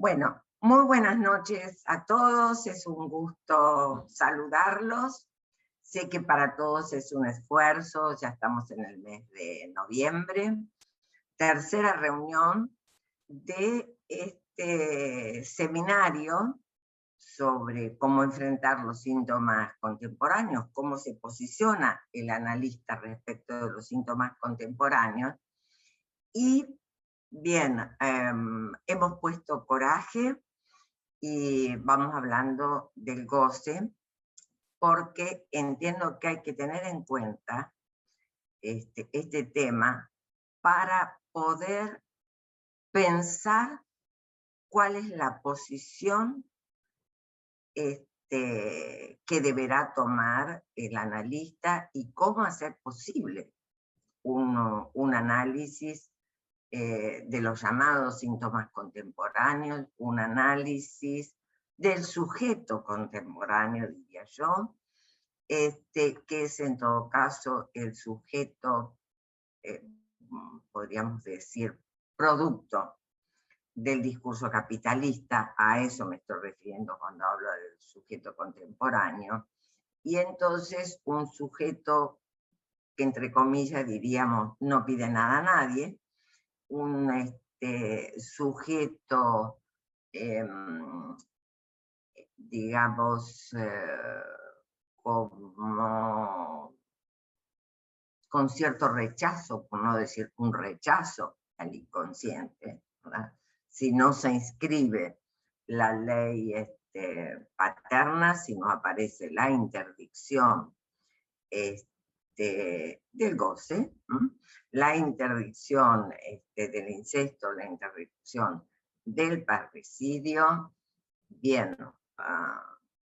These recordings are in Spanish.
Bueno, muy buenas noches a todos, es un gusto saludarlos. Sé que para todos es un esfuerzo, ya estamos en el mes de noviembre, tercera reunión de este seminario sobre cómo enfrentar los síntomas contemporáneos, cómo se posiciona el analista respecto de los síntomas contemporáneos. Y bien, hemos puesto coraje y vamos hablando del goce, porque entiendo que hay que tener en cuenta este tema para poder pensar cuál es la posición que deberá tomar el analista y cómo hacer posible un análisis de los llamados síntomas contemporáneos, un análisis del sujeto contemporáneo, diría yo, que es en todo caso el sujeto, podríamos decir, producto del discurso capitalista. A eso me estoy refiriendo cuando hablo del sujeto contemporáneo. Y entonces un sujeto que, entre comillas, diríamos, no pide nada a nadie, un sujeto, digamos, como con cierto rechazo, por no decir un rechazo al inconsciente, ¿verdad? Si no se inscribe la ley paterna, si no aparece la interdicción del goce, la interdicción del incesto, la interdicción del parricidio, bien,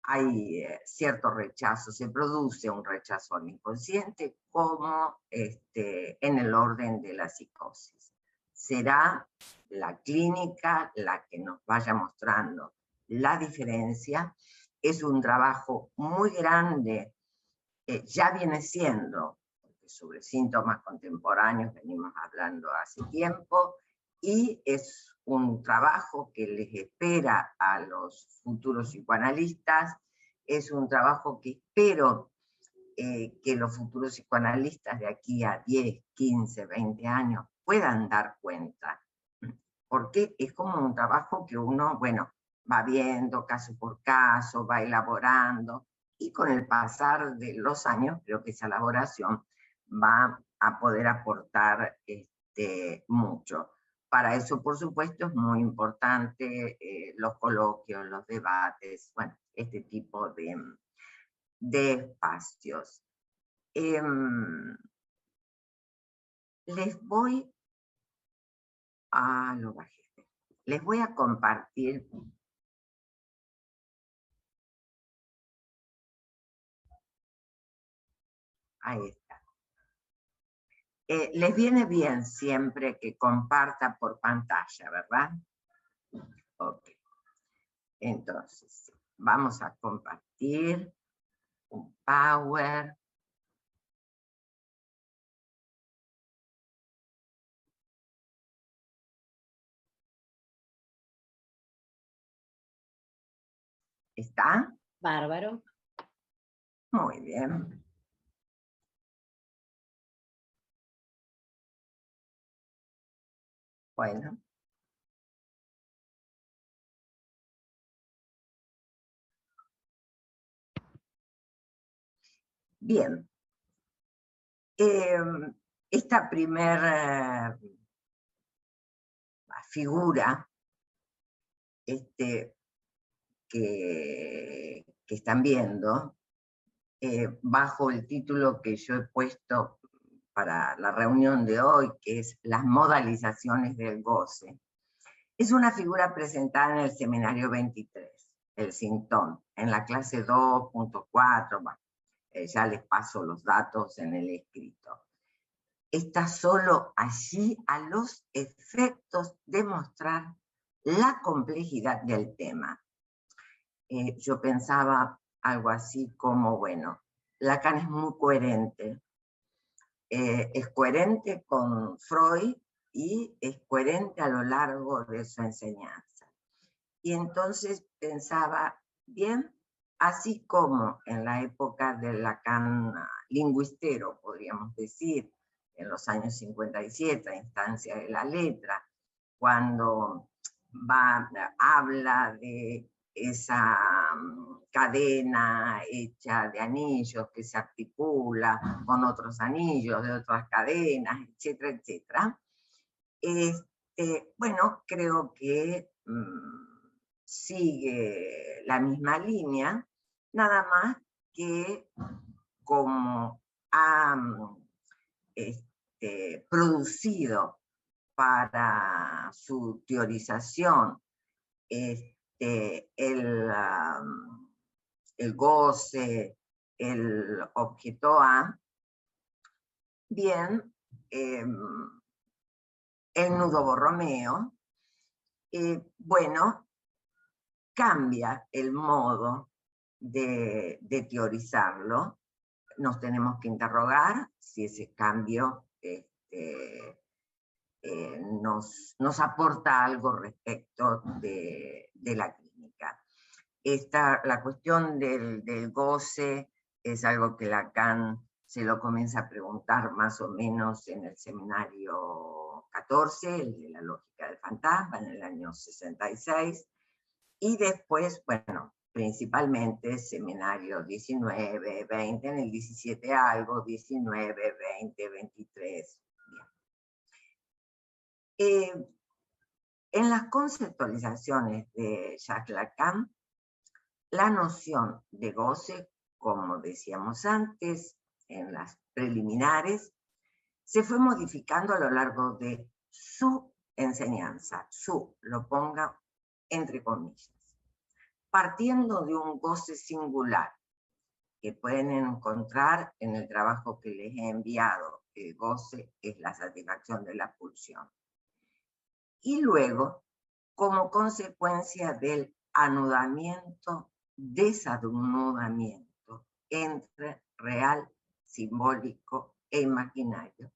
hay cierto rechazo, se produce un rechazo al inconsciente como en el orden de la psicosis. Será la clínica la que nos vaya mostrando la diferencia. Es un trabajo muy grande, ya viene siendo, porque sobre síntomas contemporáneos venimos hablando hace tiempo, y es un trabajo que les espera a los futuros psicoanalistas, es un trabajo que espero que los futuros psicoanalistas de aquí a 10, 15, 20 años puedan dar cuenta, porque es como un trabajo que uno, bueno, va viendo caso por caso, va elaborando, y con el pasar de los años creo que esa elaboración va a poder aportar mucho. Para eso, por supuesto, es muy importante los coloquios, los debates, bueno, este tipo de espacios. Les voy a lo bajé. Les voy a compartir ahí está. Les viene bien siempre que comparta por pantalla, ¿verdad? Ok. Entonces, vamos a compartir un Power. ¿Está? Bárbaro. Muy bien. Bueno. Bien. Esta primera figura que están viendo, bajo el título que yo he puesto para la reunión de hoy, que es las modalizaciones del goce, es una figura presentada en el seminario 23, el Sintón, en la clase 2.4, bueno, ya les paso los datos en el escrito. Está solo allí a los efectos de mostrar la complejidad del tema. Yo pensaba algo así como, bueno, Lacan es muy coherente. Es coherente con Freud y es coherente a lo largo de su enseñanza. Y entonces pensaba, bien, así como en la época del Lacan lingüistero, podríamos decir, en los años 57, a instancia de la letra, cuando habla de esa cadena hecha de anillos que se articula con otros anillos de otras cadenas, etcétera, etcétera. Bueno, creo que sigue la misma línea, nada más que como ha producido para su teorización el goce, el objeto A, bien, el nudo Borromeo, bueno, cambia el modo de teorizarlo. Nos tenemos que interrogar si ese cambio nos aporta algo respecto de la clínica. La cuestión del goce es algo que Lacan se lo comienza a preguntar más o menos en el seminario 14, el de la lógica del fantasma, en el año 66, y después, bueno, principalmente seminario 19, 20, en el 17 algo, 19, 20, 23. En las conceptualizaciones de Jacques Lacan, la noción de goce, como decíamos antes, en las preliminares, se fue modificando a lo largo de su enseñanza, lo ponga entre comillas, partiendo de un goce singular, que pueden encontrar en el trabajo que les he enviado. El goce es la satisfacción de la pulsión. Y luego, como consecuencia del anudamiento, desanudamiento entre real, simbólico e imaginario,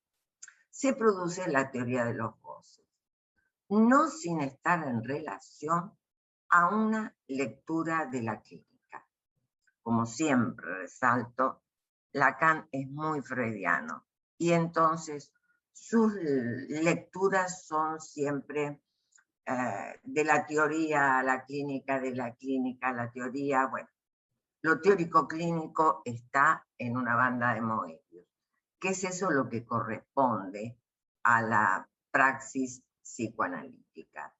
se produce la teoría de los goces, no sin estar en relación a una lectura de la clínica. Como siempre resalto, Lacan es muy freudiano y entonces sus lecturas son siempre de la teoría a la clínica, de la clínica a la teoría. Bueno, lo teórico clínico está en una banda de Moebius. ¿Qué es eso lo que corresponde a la praxis psicoanalítica?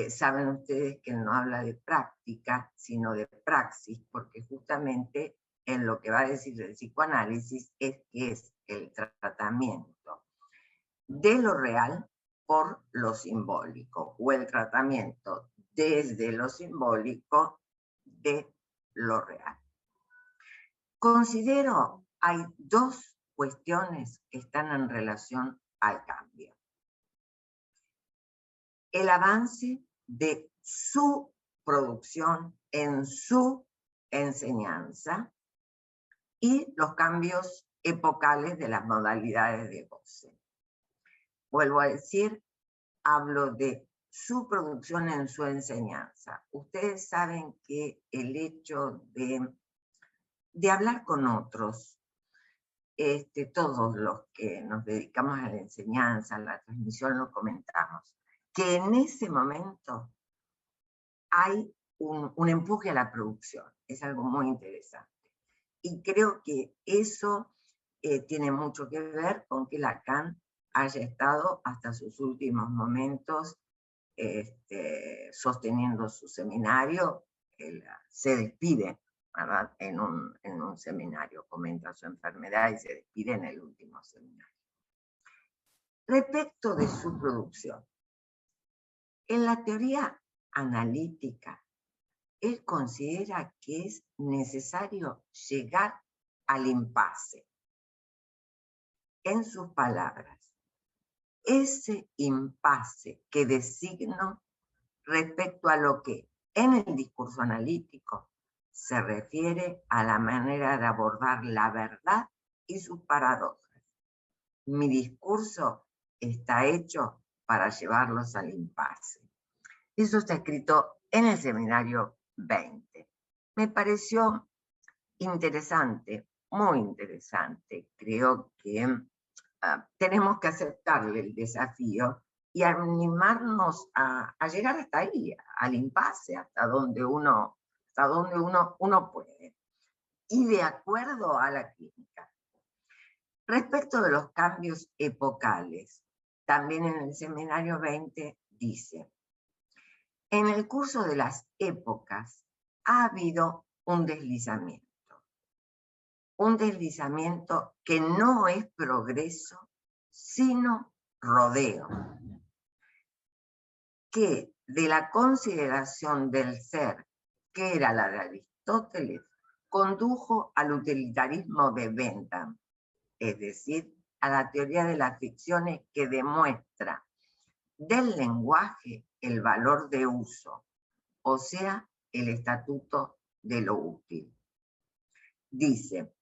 Saben ustedes que no habla de práctica, sino de praxis, porque justamente en lo que va a decir el psicoanálisis es que es el tratamiento de lo real por lo simbólico, o el tratamiento desde lo simbólico de lo real. Considero hay dos cuestiones que están en relación al cambio. El avance de su producción en su enseñanza y los cambios epocales de las modalidades de goce. Vuelvo a decir, hablo de su producción en su enseñanza. Ustedes saben que el hecho de hablar con otros, todos los que nos dedicamos a la enseñanza, a la transmisión, lo comentamos, que en ese momento hay un empuje a la producción. Es algo muy interesante. Y creo que eso tiene mucho que ver con que Lacan haya estado hasta sus últimos momentos sosteniendo su seminario. Él se despide, ¿verdad? En un seminario, comenta su enfermedad y se despide en el último seminario. Respecto de su producción, en la teoría analítica, él considera que es necesario llegar al impasse. En sus palabras, ese impasse que designo respecto a lo que en el discurso analítico se refiere a la manera de abordar la verdad y sus paradojas. Mi discurso está hecho para llevarlos al impasse. Eso está escrito en el seminario 20. Me pareció interesante, muy interesante. Creo que tenemos que aceptarle el desafío y animarnos a llegar hasta ahí, al impasse, hasta donde uno puede, y de acuerdo a la clínica. Respecto de los cambios epocales, también en el seminario 20 dice: en el curso de las épocas ha habido un deslizamiento que no es progreso, sino rodeo, que de la consideración del ser, que era la de Aristóteles, condujo al utilitarismo de Bentham, es decir, a la teoría de las ficciones que demuestra del lenguaje el valor de uso, o sea, el estatuto de lo útil. Dice: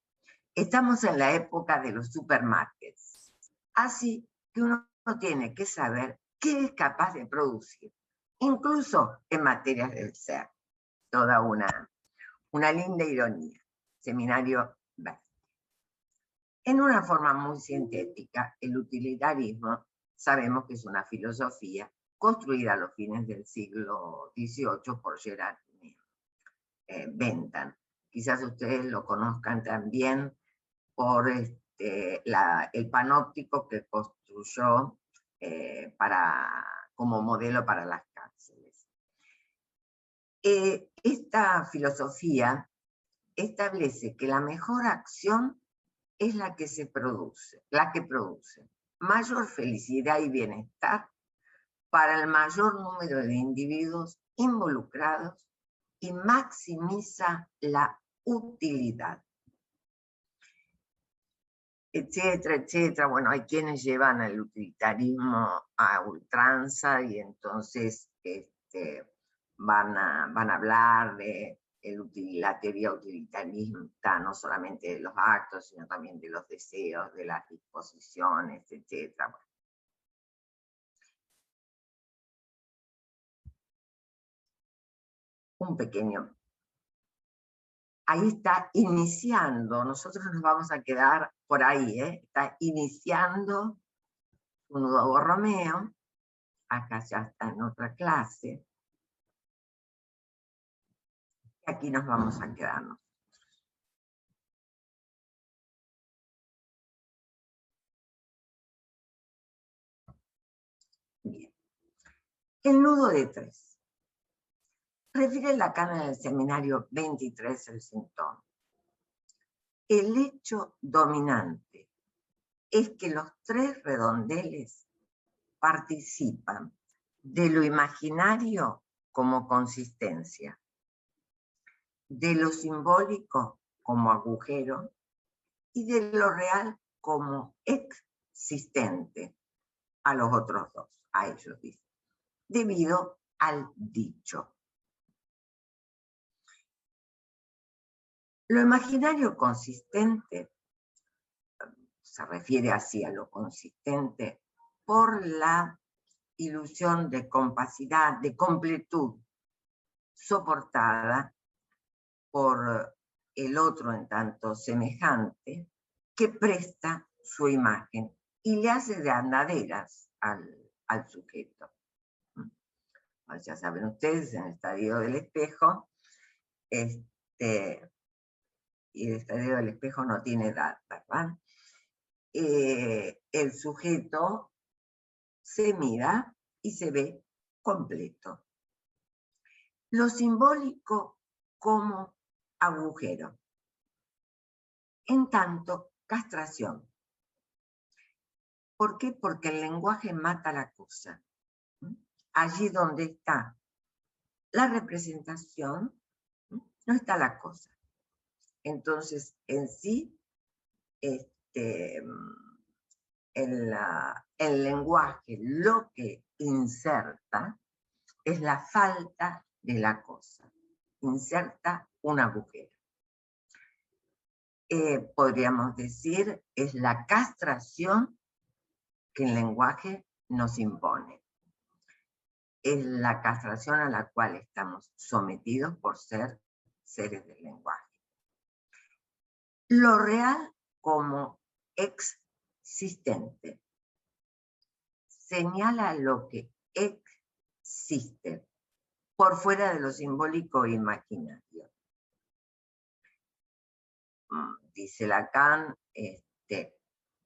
estamos en la época de los supermarkets, así que uno tiene que saber qué es capaz de producir, incluso en materias del ser. Toda una linda ironía. Seminario 20. En una forma muy sintética, el utilitarismo sabemos que es una filosofía construida a los fines del siglo XVIII por Gerard Bentham. Quizás ustedes lo conozcan también por el panóptico que construyó como modelo para las cárceles. Esta filosofía establece que la mejor acción es la que produce mayor felicidad y bienestar para el mayor número de individuos involucrados y maximiza la utilidad, etcétera, etcétera. Bueno, hay quienes llevan el utilitarismo a ultranza y entonces van a hablar de la teoría utilitarista, no solamente de los actos, sino también de los deseos, de las disposiciones, etcétera. Bueno. Un pequeño. Ahí está iniciando, nosotros nos vamos a quedar por ahí, está iniciando un nuevo Romeo, acá ya está en otra clase, y aquí nos vamos a quedar nosotros. Bien. El nudo de 3. Refiere Lacan en el seminario 23 el síntoma. El hecho dominante es que los 3 redondeles participan de lo imaginario como consistencia, de lo simbólico como agujero y de lo real como existente a los otros 2, a ellos dice, debido al dicho. Lo imaginario consistente se refiere así a lo consistente por la ilusión de compacidad, de completud, soportada por el otro en tanto semejante, que presta su imagen y le hace de andaderas al sujeto. Ya saben ustedes, en el estadio del espejo, y el estadio del espejo no tiene edad, ¿verdad? El sujeto se mira y se ve completo. Lo simbólico como agujero. En tanto, castración. ¿Por qué? Porque el lenguaje mata la cosa. Allí donde está la representación, no está la cosa. Entonces, en sí, el lenguaje lo que inserta es la falta de la cosa. Inserta un agujero. Podríamos decir, es la castración que el lenguaje nos impone. es la castración a la cual estamos sometidos por ser seres del lenguaje. Lo real como existente señala lo que existe por fuera de lo simbólico e imaginario. Dice Lacan,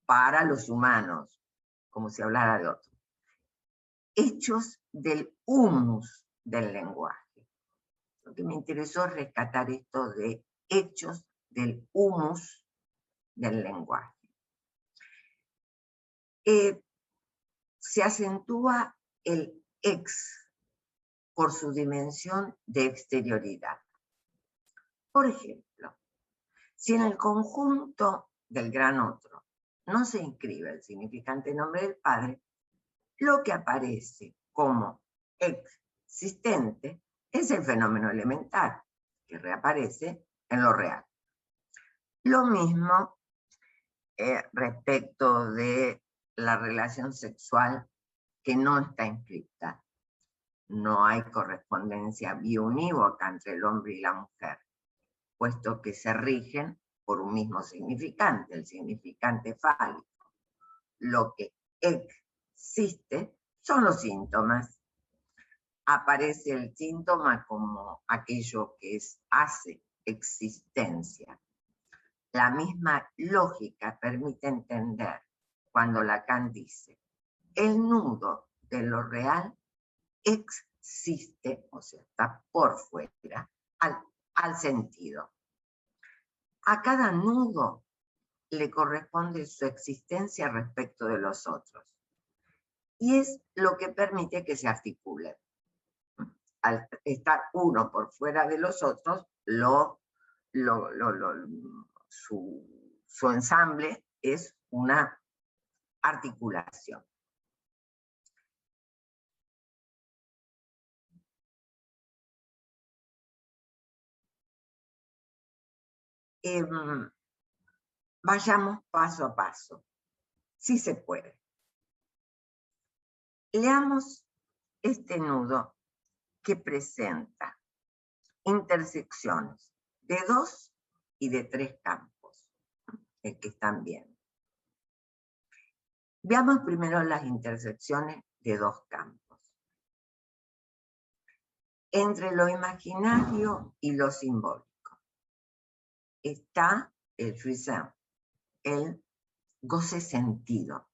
para los humanos, como si hablara de otros, hechos del humus del lenguaje. Lo que me interesó es rescatar esto de hechos del humus del lenguaje. Se acentúa el ex por su dimensión de exterioridad. Por ejemplo, si en el conjunto del gran otro no se inscribe el significante nombre del padre, lo que aparece como existente es el fenómeno elemental, que reaparece en lo real. Lo mismo respecto de la relación sexual que no está inscrita. No hay correspondencia biunívoca entre el hombre y la mujer, puesto que se rigen por un mismo significante, el significante fálico. Lo que existe son los síntomas. Aparece el síntoma como aquello que hace existencia. La misma lógica permite entender cuando Lacan dice: el nudo de lo real existe, o sea, está por fuera, al sentido. A cada nudo le corresponde su existencia respecto de los otros. Y es lo que permite que se articule. Al estar uno por fuera de los otros, su ensamble es una articulación. Vayamos paso a paso, si se puede. Leamos este nudo que presenta intersecciones de 2 y de 3 campos, que están bien. Veamos primero las intersecciones de 2 campos. Entre lo imaginario y lo simbólico está el jouissance, el goce sentido,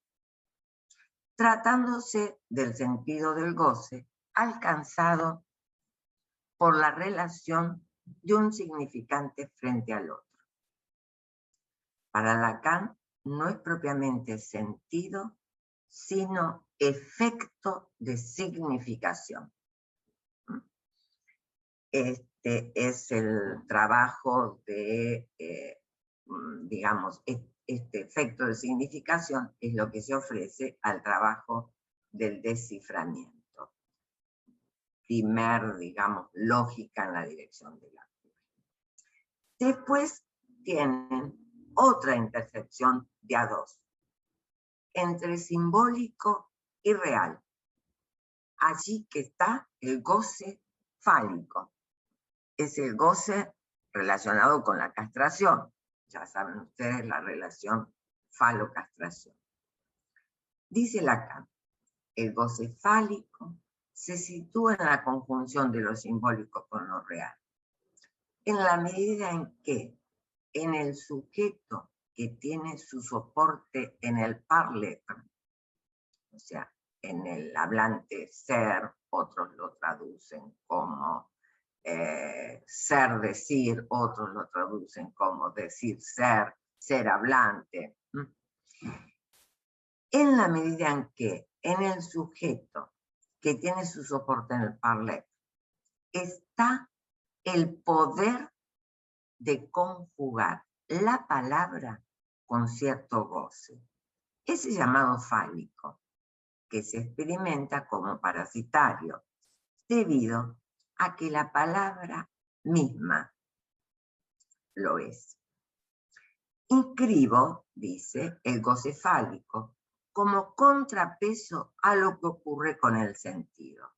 tratándose del sentido del goce alcanzado por la relación de un significante frente al otro. Para Lacan no es propiamente sentido, sino efecto de significación. Este es el trabajo de, digamos, este efecto de significación es lo que se ofrece al trabajo del desciframiento. Primer, digamos, lógica en la dirección de la vida. Después tienen otra intersección de a 2, entre simbólico y real. Allí que está el goce fálico. Es el goce relacionado con la castración. Ya saben ustedes la relación falo-castración. Dice Lacan, el goce fálico se sitúa en la conjunción de lo simbólico con lo real, en la medida en que en el sujeto que tiene su soporte en el parler, o sea, en el hablante ser, otros lo traducen como ser decir, otros lo traducen como decir ser, ser hablante. En la medida en que en el sujeto que tiene su soporte en el parler está el poder de conjugar la palabra con cierto goce. Ese llamado fálico, que se experimenta como parasitario, debido a que la palabra misma lo es. Inscribo, dice, el goce fálico como contrapeso a lo que ocurre con el sentido.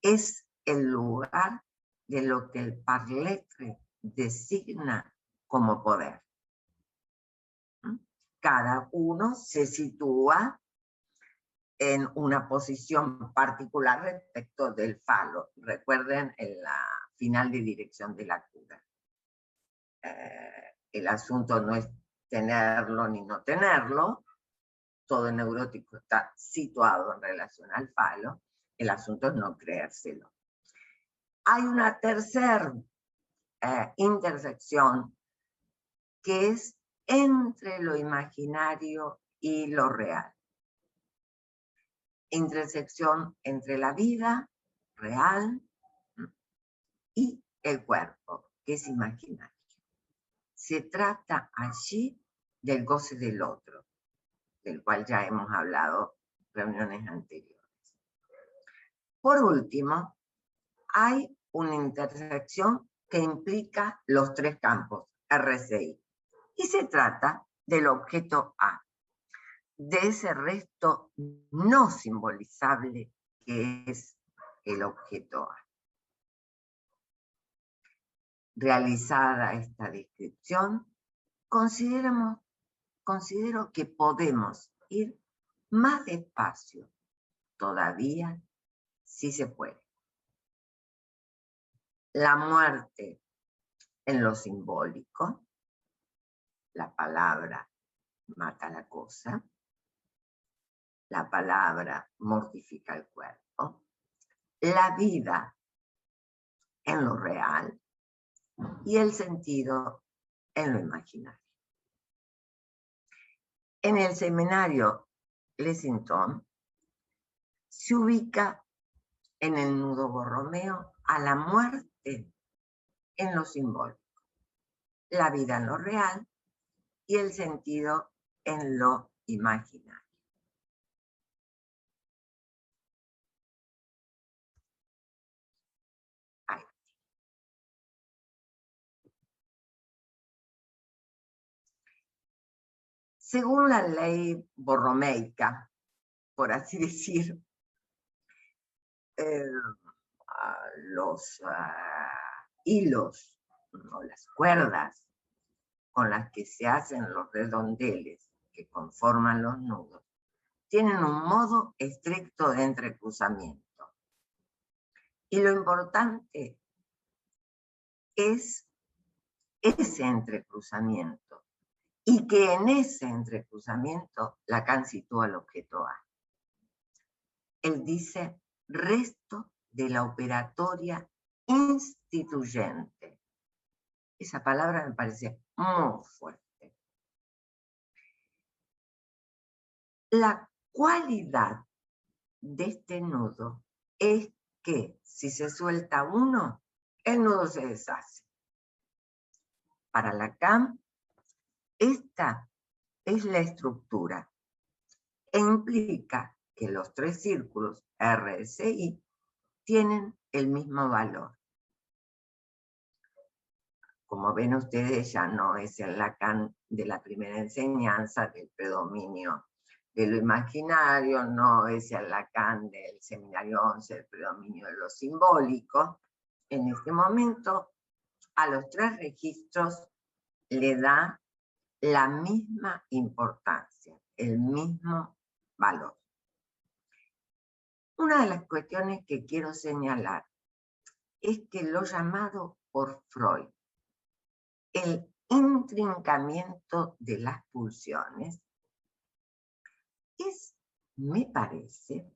es el lugar de lo que el parletre designa como poder. Cada uno se sitúa en una posición particular respecto del falo. Recuerden en la final de dirección de la cura. El asunto no es tenerlo ni no tenerlo. Todo neurótico está situado en relación al falo. El asunto es no creérselo. Hay una tercera intersección que es entre lo imaginario y lo real. Intersección entre la vida real y el cuerpo, que es imaginario. Se trata allí del goce del otro, del cual ya hemos hablado en reuniones anteriores. Por último, hay una intersección que implica los tres campos, RCI, y se trata del objeto A, de ese resto no simbolizable que es el objeto A. Realizada esta descripción, considero que podemos ir más despacio, todavía, si se puede. La muerte en lo simbólico, la palabra mata la cosa, la palabra mortifica el cuerpo, la vida en lo real y el sentido en lo imaginario. En el seminario Lessington se ubica en el nudo Borromeo a la muerte en lo simbólico, la vida en lo real y el sentido en lo imaginario. Ahí. Según la ley borromeica, por así decir, los hilos o las cuerdas con las que se hacen los redondeles que conforman los nudos tienen un modo estricto de entrecruzamiento. Y lo importante es ese entrecruzamiento y que en ese entrecruzamiento Lacan sitúa el objeto A. Él dice resto de la operatoria instituyente. Esa palabra me parece muy fuerte. La cualidad de este nudo es que si se suelta uno, el nudo se deshace. Para Lacan, esta es la estructura e implica que los tres círculos R, S, I tienen el mismo valor. Como ven ustedes, ya no es el Lacan de la primera enseñanza del predominio de lo imaginario, no es el Lacan del seminario 11, el predominio de lo simbólico. En este momento, a los tres registros le da la misma importancia, el mismo valor. Una de las cuestiones que quiero señalar es que lo llamado por Freud el intrincamiento de las pulsiones es, me parece,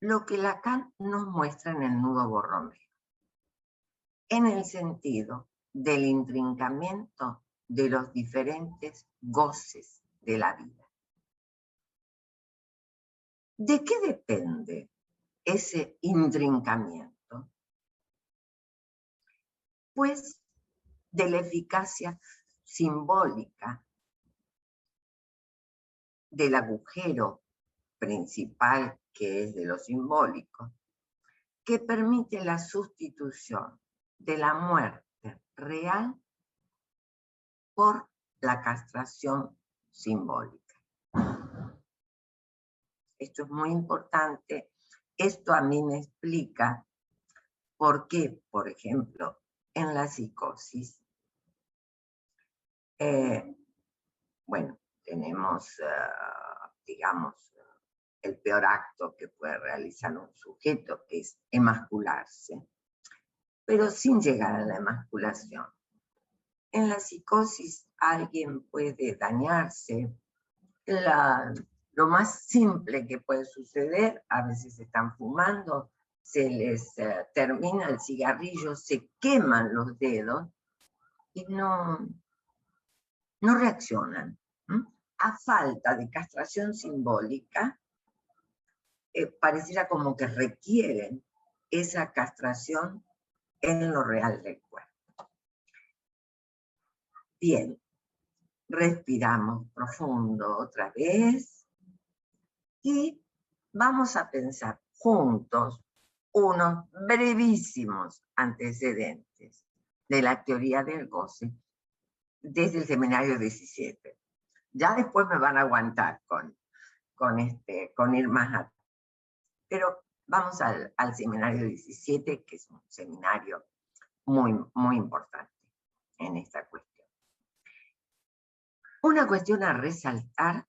lo que Lacan nos muestra en el nudo Borromeo, en el sentido del intrincamiento de los diferentes goces de la vida. ¿De qué depende ese intrincamiento? Pues de la eficacia simbólica del agujero principal que es de lo simbólico, que permite la sustitución de la muerte real por la castración simbólica. Esto es muy importante. Esto a mí me explica ¿Por qué? Por ejemplo, en la psicosis, bueno, tenemos, digamos, el peor acto que puede realizar un sujeto, que es emascularse, pero sin llegar a la emasculación. En la psicosis alguien puede dañarse. Lo más simple que puede suceder, a veces están fumando, se les termina el cigarrillo, se queman los dedos y no reaccionan. A falta de castración simbólica, pareciera como que requieren esa castración en lo real del cuerpo. Bien, respiramos profundo otra vez y vamos a pensar juntos unos brevísimos antecedentes de la teoría del goce desde el seminario 17. Ya después me van a aguantar con ir más atrás. Pero vamos al seminario 17, que es un seminario muy, muy importante en esta cuestión. Una cuestión a resaltar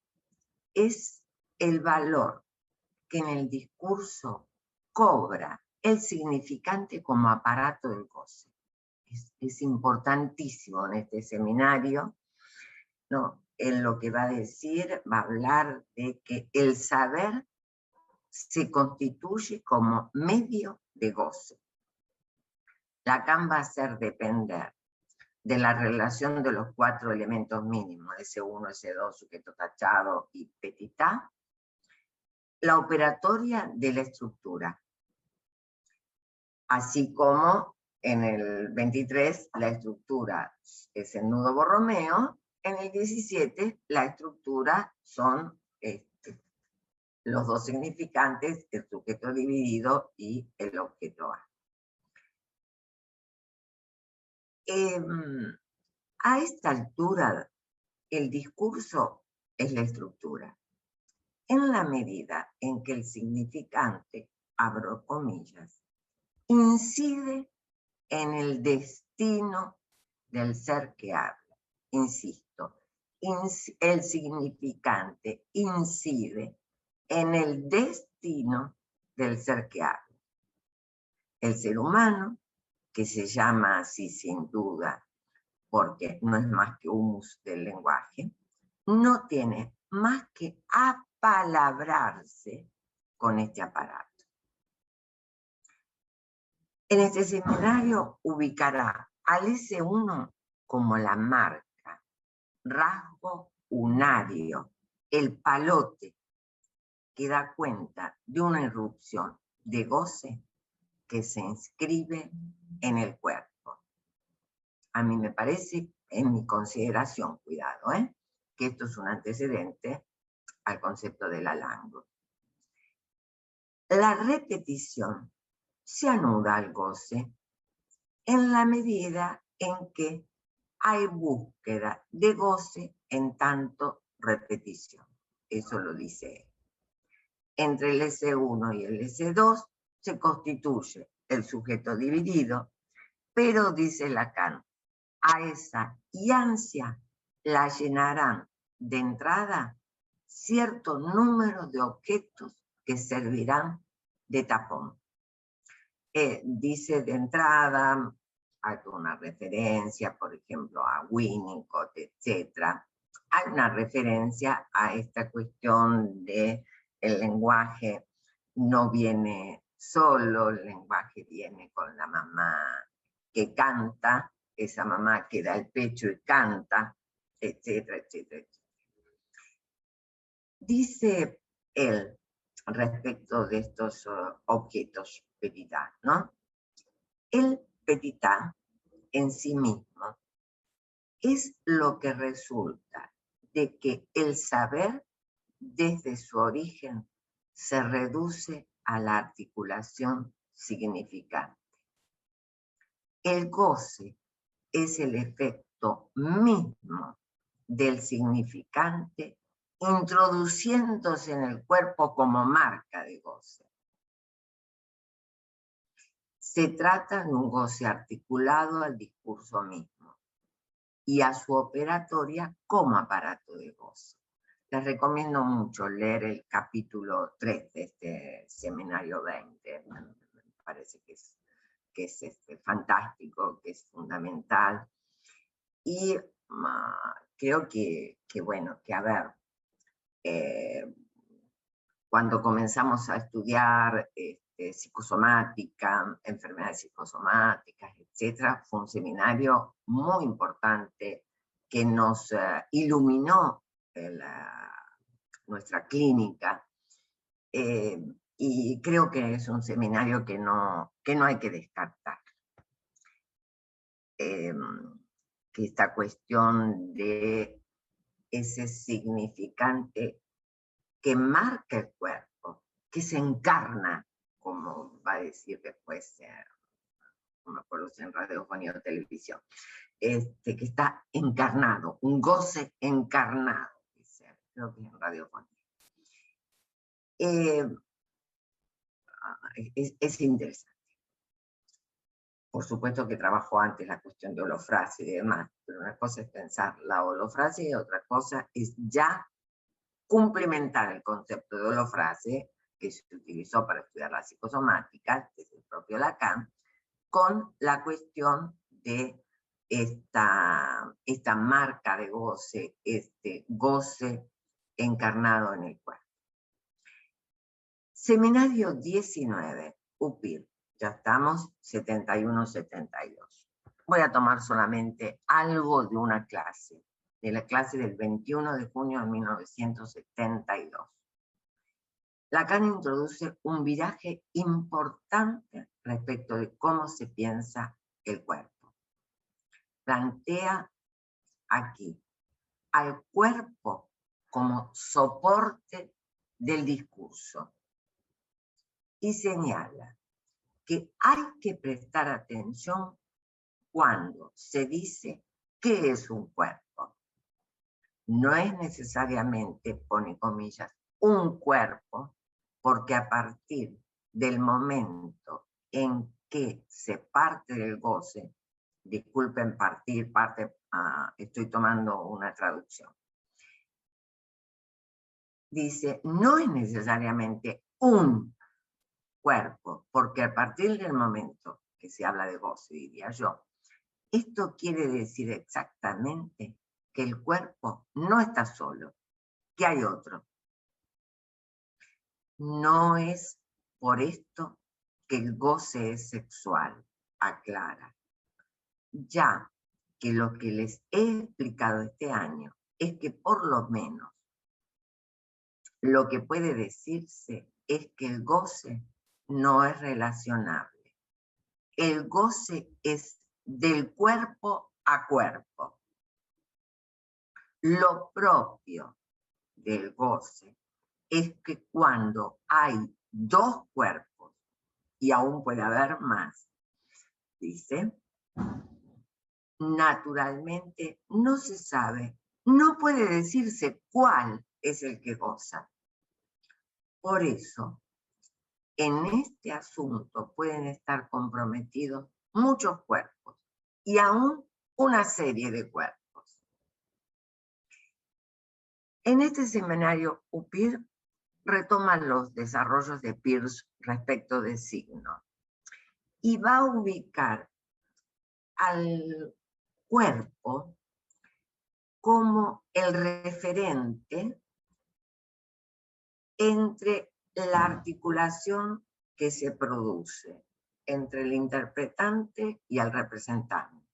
es el valor que en el discurso cobra el significante como aparato del goce. Es importantísimo en este seminario, ¿no? En lo que va a decir, va a hablar de que el saber se constituye como medio de goce. Lacan va a hacer depender de la relación de los 4 elementos mínimos, S1, S2, sujeto tachado y petitá, la operatoria de la estructura, así como en el 23 la estructura es el nudo Borromeo, en el 17 la estructura son los dos significantes, el sujeto dividido y el objeto A. A esta altura, el discurso es la estructura. En la medida en que el significante, abro comillas, incide en el destino del ser que habla. Insisto, el significante incide en el destino del ser que habla. El ser humano, que se llama así sin duda, porque no es más que humus del lenguaje, no tiene más que apalabrarse con este aparato. En este seminario ubicará al S1 como la marca, rasgo unario, el palote que da cuenta de una irrupción de goce que se inscribe en el cuerpo. A mí me parece, en mi consideración, cuidado, que esto es un antecedente al concepto de la Lango. La repetición se anuda al goce en la medida en que hay búsqueda de goce en tanto repetición. Eso lo dice él. Entre el S1 y el S2 se constituye el sujeto dividido, pero, dice Lacan, a esa ansia la llenarán de entrada cierto número de objetos que servirán de tapón. Dice de entrada, hay una referencia, por ejemplo, a Winnicott, etc. Hay una referencia a esta cuestión de el lenguaje no viene solo, el lenguaje viene con la mamá que canta, esa mamá que da el pecho y canta, etcétera, etcétera, etcétera. Dice él, respecto de estos objetos petitá, ¿no? El petitá en sí mismo es lo que resulta de que el saber desde su origen se reduce a la articulación significante. El goce es el efecto mismo del significante introduciéndose en el cuerpo como marca de goce. Se trata de un goce articulado al discurso mismo y a su operatoria como aparato de goce. Les recomiendo mucho leer el capítulo 3 de este seminario 20. Me parece que es fantástico, que es fundamental. Y creo que bueno, que a ver, cuando comenzamos a estudiar psicosomática, enfermedades psicosomáticas, etc., fue un seminario muy importante que nos iluminó nuestra clínica, y creo que es un seminario que no hay que descartar. Que esta cuestión de ese significante que marca el cuerpo, que se encarna, como va a decir después, no me acuerdo si en radiofonía o televisión, que está encarnado, un goce encarnado, dice, creo que en radiofonía. Es interesante. Por supuesto que trabajó antes la cuestión de holofrasia y demás, pero una cosa es pensar la holofrasia y otra cosa es ya complementar el concepto de holofrase que se utilizó para estudiar la psicosomática desde el propio Lacan, con la cuestión de esta marca de goce, este goce encarnado en el cuerpo. Seminario 19, UPIR, ya estamos 71-72. Voy a tomar solamente algo de una clase, de la clase del 21 de junio de 1972. Lacan introduce un viraje importante respecto de cómo se piensa el cuerpo. Plantea aquí al cuerpo como soporte del discurso y señala que hay que prestar atención cuando se dice qué es un cuerpo. No es necesariamente, pone comillas, un cuerpo, porque a partir del momento en que se parte del goce, disculpen parte, estoy tomando una traducción, dice, no es necesariamente un cuerpo, porque a partir del momento que se habla de goce, diría yo, esto quiere decir exactamente que el cuerpo no está solo, que hay otro. No es por esto que el goce es sexual, aclara. Ya que lo que les he explicado este año es que por lo menos lo que puede decirse es que el goce no es relacionable. El goce es del cuerpo a cuerpo. Lo propio del goce es que cuando hay dos cuerpos, y aún puede haber más, dice, naturalmente no se sabe, no puede decirse cuál es el que goza. Por eso, en este asunto pueden estar comprometidos muchos cuerpos y aún una serie de cuerpos. En este seminario, UPIR retoma los desarrollos de Peirce respecto de signo y va a ubicar al cuerpo como el referente entre la articulación que se produce entre el interpretante y el representante.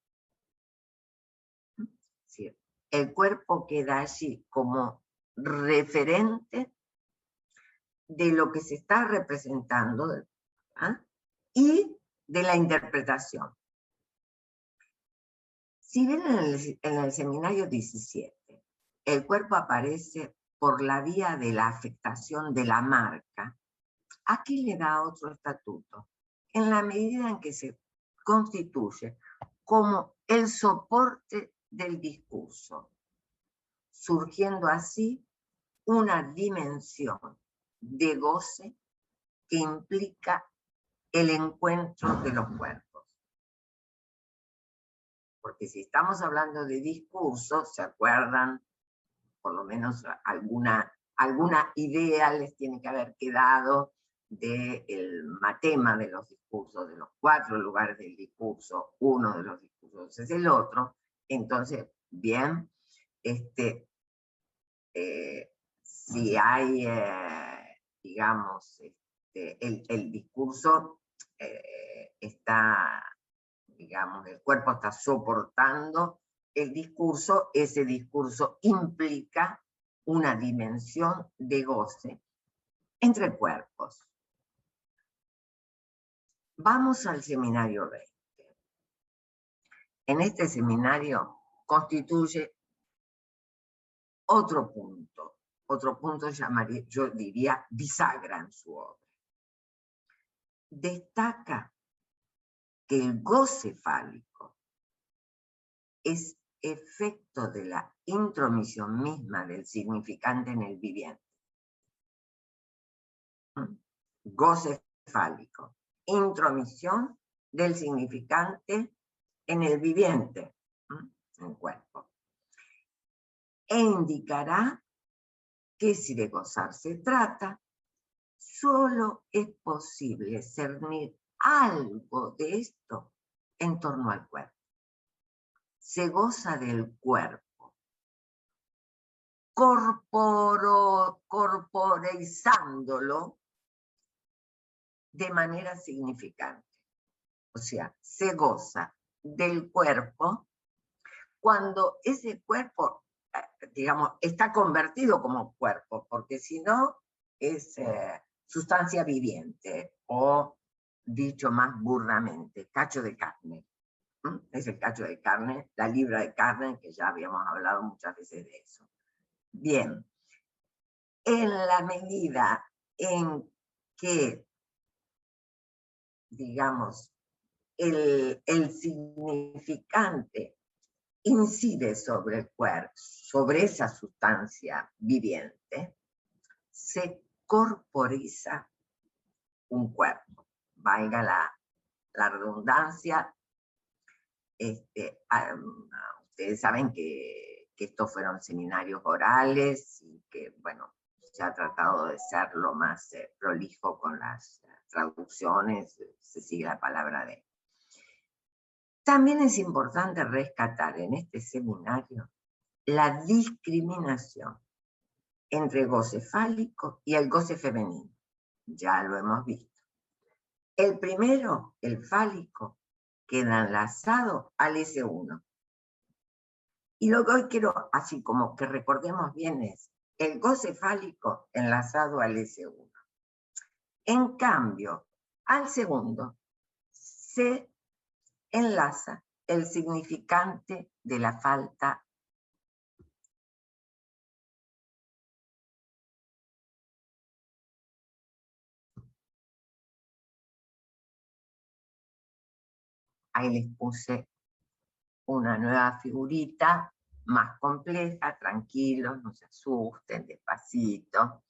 ¿Sí? El cuerpo queda allí como referente de lo que se está representando, ¿ah? Y de la interpretación. Si bien en el seminario 17 el cuerpo aparece por la vía de la afectación de la marca, aquí le da otro estatuto, en la medida en que se constituye como el soporte del discurso, surgiendo así una dimensión de goce que implica el encuentro de los cuerpos. Porque si estamos hablando de discursos, ¿se acuerdan? Por lo menos alguna idea les tiene que haber quedado del matema de los discursos, de los 4 lugares del discurso. Uno de los discursos es el otro. Entonces, bien, si hay, digamos, el discurso está, digamos, el cuerpo está soportando el discurso, ese discurso implica una dimensión de goce entre cuerpos. Vamos al seminario 20. En este seminario constituye otro punto llamaría, yo diría, bisagra en su obra. Destaca que el goce fálico es efecto de la intromisión misma del significante en el viviente. Goce fálico, intromisión del significante en el viviente, en el cuerpo. E indicará que si de gozar se trata, solo es posible discernir algo de esto en torno al cuerpo. Se goza del cuerpo, corporeizándolo de manera significante. O sea, se goza del cuerpo cuando ese cuerpo, digamos, está convertido como cuerpo, porque si no es sustancia viviente, o dicho más burdamente, cacho de carne. Es el cacho de carne, la libra de carne, que ya habíamos hablado muchas veces de eso. Bien, en la medida en que, digamos, el significante incide sobre el cuerpo, sobre esa sustancia viviente, se corporiza un cuerpo. Valga la redundancia. Ustedes saben que estos fueron seminarios orales y que, bueno, se ha tratado de ser lo más prolijo con las traducciones, se sigue la palabra de. También es importante rescatar en este seminario la discriminación entre el goce fálico y el goce femenino. Ya lo hemos visto. El primero, el fálico, queda enlazado al S1. Y lo que hoy quiero, así como que recordemos bien, es el goce fálico enlazado al S1. En cambio, al segundo se enlaza el significante de la falta. Ahí les puse una nueva figurita más compleja, tranquilos, no se asusten, despacito,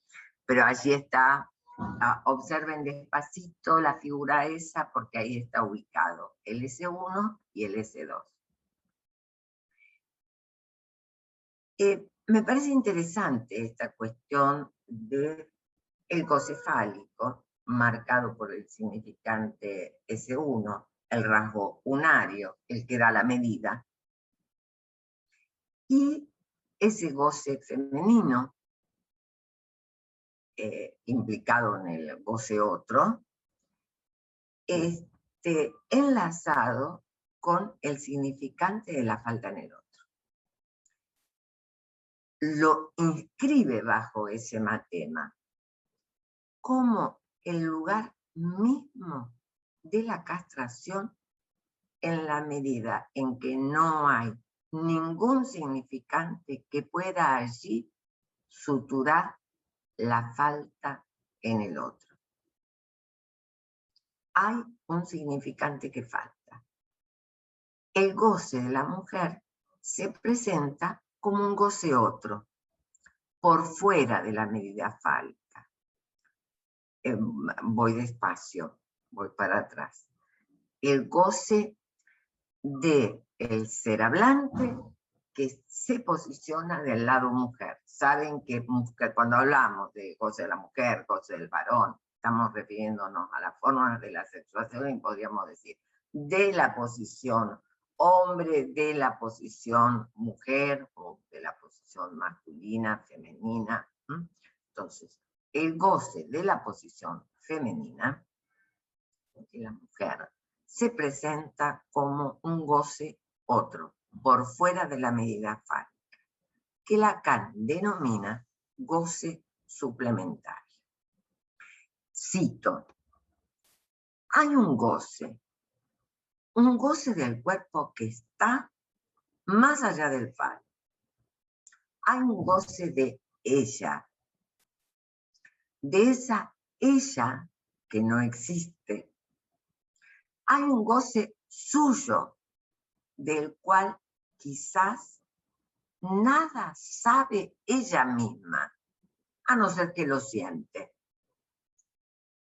pero allí está. Observen despacito la figura esa porque ahí está ubicado el S1 y el S2. Me parece interesante esta cuestión del goce fálico, marcado por el significante S1, el rasgo unario, el que da la medida, y ese goce femenino, implicado en el goce otro, enlazado con el significante de la falta en el otro. Lo inscribe bajo ese matema como el lugar mismo de la castración, en la medida en que no hay ningún significante que pueda allí suturar la falta en el otro. Hay un significante que falta. El goce de la mujer se presenta como un goce otro, por fuera de la medida fálica. Voy despacio. voy para atrás. El goce del ser hablante que se posiciona del lado mujer. Saben que cuando hablamos de goce de la mujer, goce del varón, estamos refiriéndonos a las formas de la sexuación y podríamos decir de la posición hombre, de la posición mujer o de la posición masculina, femenina. Entonces, el goce de la posición femenina de la mujer se presenta como un goce otro, por fuera de la medida fálica, que Lacan denomina goce suplementario. Cito, hay un goce del cuerpo que está más allá del falo. Hay un goce de ella, de esa ella que no existe. Hay un goce suyo, del cual quizás nada sabe ella misma, a no ser que lo siente.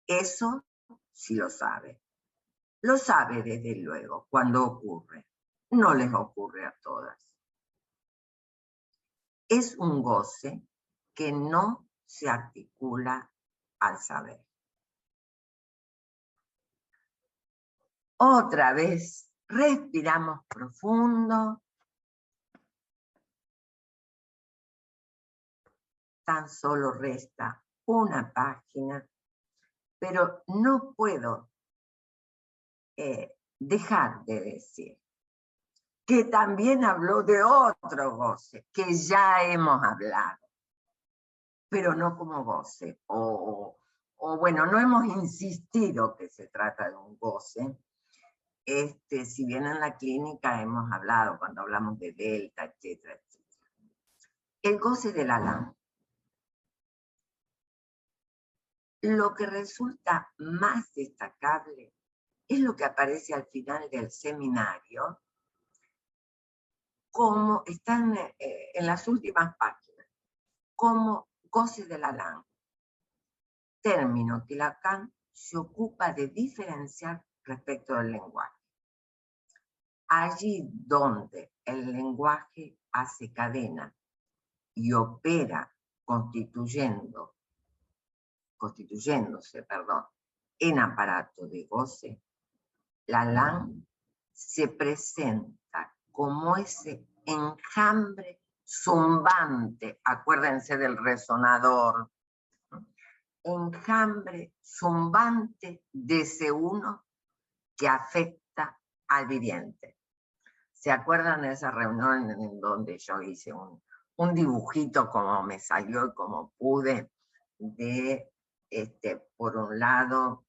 Eso sí lo sabe. Lo sabe desde luego cuando ocurre. No les ocurre a todas. Es un goce que no se articula al saber. Otra vez, respiramos profundo. Tan solo resta una página, pero no puedo dejar de decir que también habló de otro goce, que ya hemos hablado, pero no como goce, o bueno, no hemos insistido que se trata de un goce. Si bien en la clínica hemos hablado, cuando hablamos de delta, etcétera, etcétera. El goce del Alain. Lo que resulta más destacable es lo que aparece al final del seminario, como están en las últimas páginas, como goce del Alain, término que Lacan se ocupa de diferenciar respecto del lenguaje. Allí donde el lenguaje hace cadena y opera constituyéndose, en aparato de goce, Lacan se presenta como ese enjambre zumbante, acuérdense del resonador, enjambre zumbante de ese uno que afecta al viviente. ¿Se acuerdan de esa reunión en donde yo hice un dibujito como me salió y como pude de, por un lado,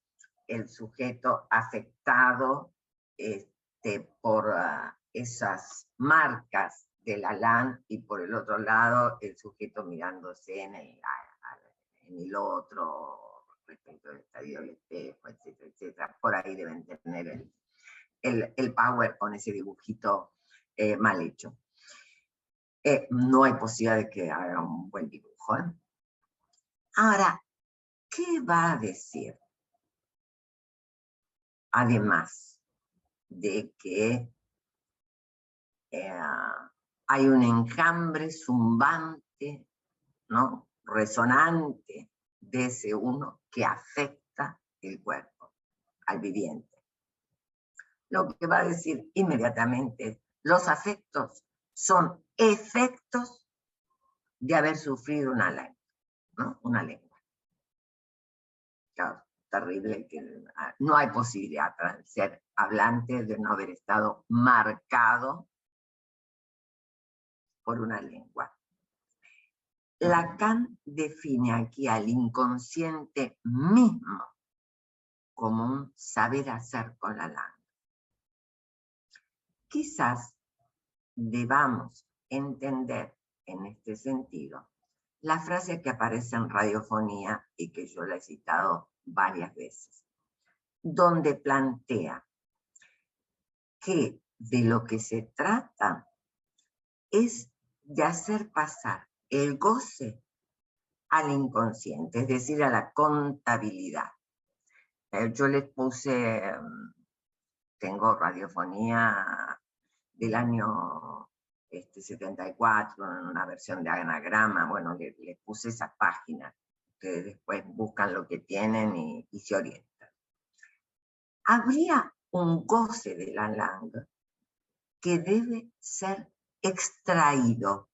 el sujeto afectado por esas marcas del Alain y por el otro lado el sujeto mirándose en el otro respecto del estadio del espejo, etcétera, etcétera? Por ahí deben tener el power con ese dibujito mal hecho. No hay posibilidad de que haga un buen dibujo. Ahora, ¿qué va a decir? Además de que hay un enjambre zumbante, ¿no? Resonante de ese uno que afecta el cuerpo al viviente. Lo que va a decir inmediatamente, los afectos son efectos de haber sufrido una lengua, ¿no? Una lengua. Claro, terrible, que no hay posibilidad para ser hablante de no haber estado marcado por una lengua. Lacan define aquí al inconsciente mismo como un saber hacer con la lengua. Quizás debamos entender en este sentido la frase que aparece en Radiofonía y que yo la he citado varias veces, donde plantea que de lo que se trata es de hacer pasar el goce al inconsciente, es decir, a la contabilidad. Yo les puse, tengo radiofonía del año 74, en una versión de anagrama, bueno, les puse esa página. Ustedes después buscan lo que tienen y se orientan. Habría un goce de la lang que debe ser extraído,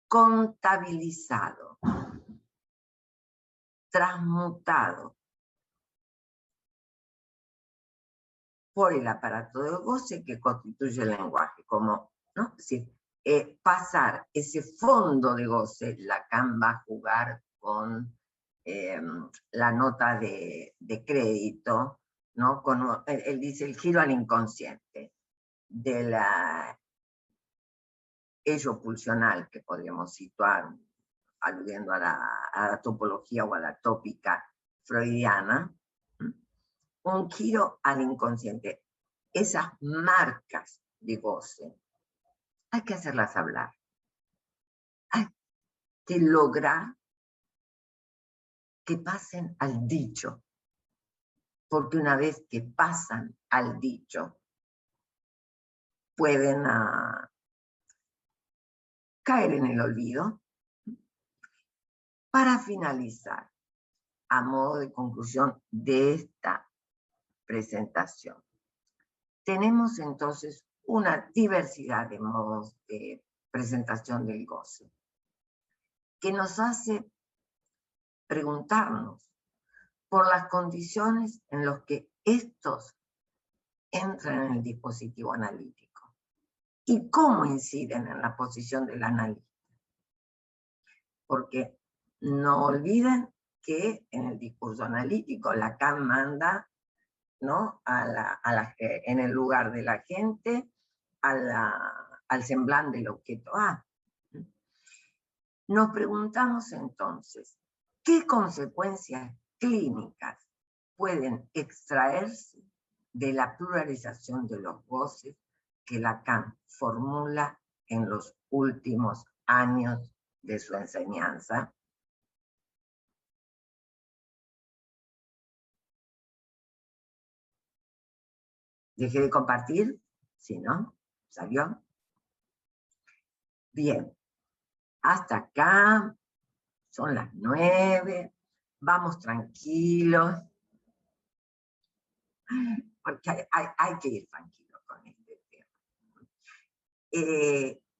contabilizado, transmutado por el aparato de goce que constituye el lenguaje, como, ¿no? Es decir, pasar ese fondo de goce. Lacan va a jugar con la nota de crédito, ¿no? Él dice el giro al inconsciente de la ello pulsional, que podríamos situar aludiendo a la topología o a la tópica freudiana, un giro al inconsciente. Esas marcas de goce hay que hacerlas hablar. Hay que lograr que pasen al dicho, porque una vez que pasan al dicho, pueden caer en el olvido. Para finalizar, a modo de conclusión de esta presentación, tenemos entonces una diversidad de modos de presentación del goce que nos hace preguntarnos por las condiciones en las que estos entran en el dispositivo analítico y cómo inciden en la posición del analista. Porque no olviden que en el discurso analítico Lacan manda, ¿no?, en el lugar de la gente al semblante del objeto A. Nos preguntamos entonces, ¿qué consecuencias clínicas pueden extraerse de la pluralización de los goces que Lacan formula en los últimos años de su enseñanza? ¿Dejé de compartir? Sí, ¿no? ¿Salió? Bien. Hasta acá. Son las 9. Vamos tranquilos. Porque hay que ir tranquilos con este tema.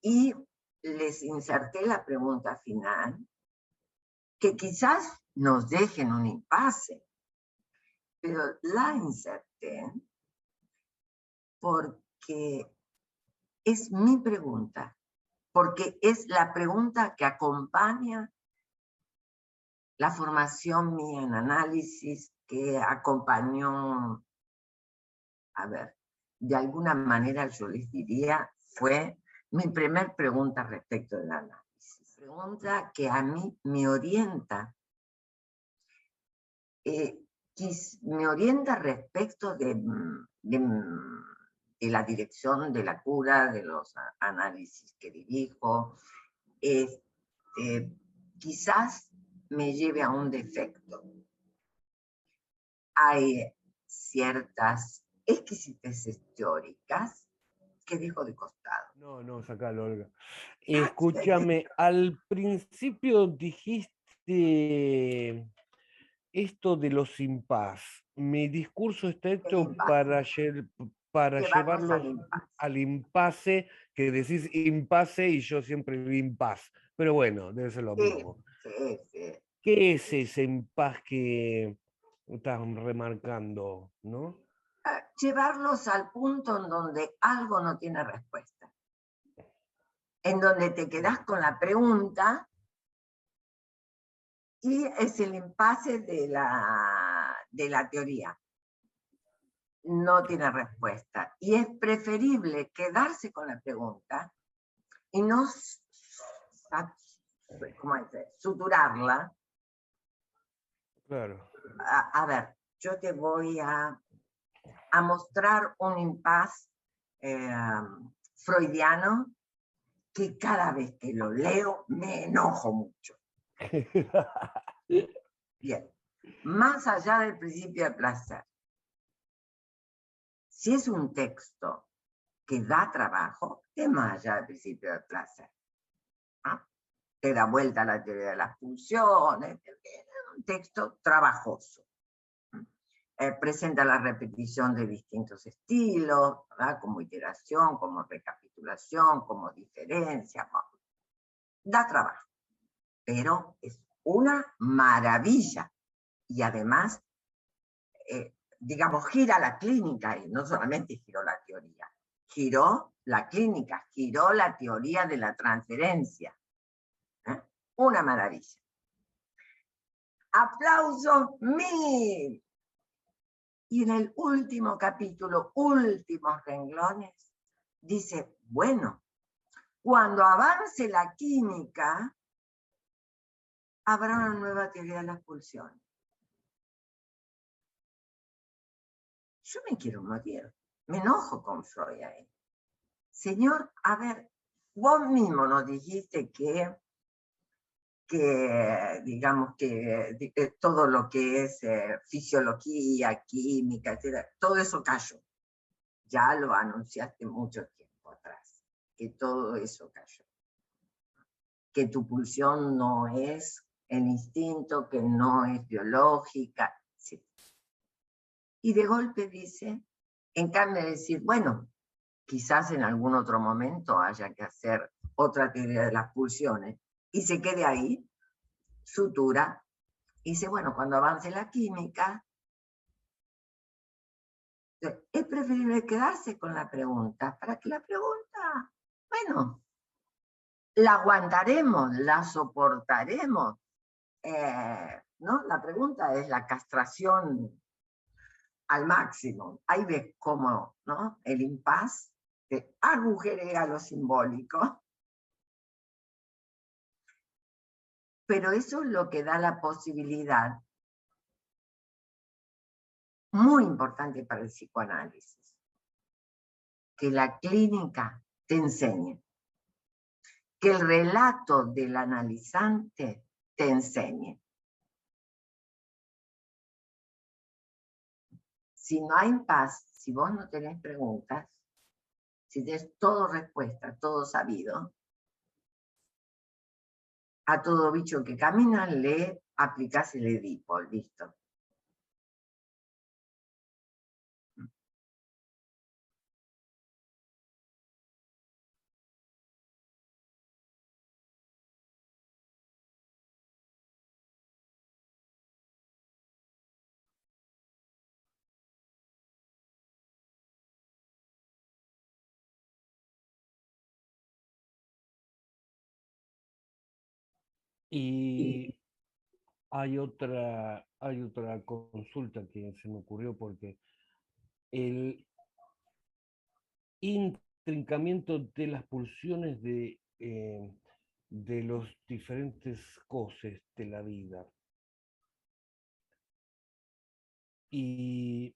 Y les inserté la pregunta final, que quizás nos dejen un impasse, pero la inserté porque es mi pregunta, porque es la pregunta que acompaña la formación mía en análisis, que acompañó, a ver, de alguna manera yo les diría, fue mi primer pregunta respecto del análisis. Pregunta que a mí me orienta, respecto de la dirección de la cura, de los análisis que dirijo. Quizás me lleve a un defecto. Hay ciertas exquisiteces teóricas que dejo de costado. No, sacalo, Olga. Escúchame, al principio dijiste esto de los impas. Mi discurso está hecho para llevarlos al impasse, que decís impasse y yo siempre digo impas. Pero bueno, debe ser lo mismo. Sí. ¿Qué es ese impas que están remarcando, no? Llevarlos al punto en donde algo no tiene respuesta. En donde te quedás con la pregunta y es el impasse de la teoría. No tiene respuesta. Y es preferible quedarse con la pregunta y no suturarla. Claro. A ver, yo te voy a mostrar un impasse freudiano que cada vez que lo leo me enojo mucho. Bien. más allá del principio de placer. Si es un texto que da trabajo, es más allá del principio de placer. ¿Ah? Te da vuelta a la teoría de las pulsiones, es un texto trabajoso. Presenta la repetición de distintos estilos, ¿verdad? Como iteración, como recapitulación, como diferencia. Da trabajo, pero es una maravilla. Y además, digamos, gira la clínica, y no solamente giró la teoría, giró la clínica, giró la teoría de la transferencia. Una maravilla. Aplausos mil. Y en el último capítulo, últimos renglones, dice, bueno, cuando avance la química, habrá una nueva teoría de las pulsiones. Yo me quiero morir. Me enojo con Freud ahí. Señor, a ver, vos mismo nos dijiste que digamos que todo lo que es fisiología, química, etc., todo eso cayó. Ya lo anunciaste mucho tiempo atrás, que todo eso cayó. Que tu pulsión no es el instinto, que no es biológica. Sí. Y de golpe dice, en cambio de decir, bueno, quizás en algún otro momento haya que hacer otra teoría de las pulsiones, y se quede ahí, sutura, y dice, bueno, cuando avance la química, es preferible quedarse con la pregunta, para que la pregunta, bueno, la aguantaremos, la soportaremos. ¿No? La pregunta es la castración al máximo. Ahí ves cómo, ¿no? El impas te agujerea lo simbólico. Pero eso es lo que da la posibilidad, muy importante para el psicoanálisis, que la clínica te enseñe, que el relato del analizante te enseñe. Si no hay paz, si vos no tenés preguntas, si tenés todo respuesta, todo sabido, a todo bicho que camina le aplicás el Edipo, listo. Y hay otra consulta que se me ocurrió porque el intrincamiento de las pulsiones de los diferentes cosas de la vida. Y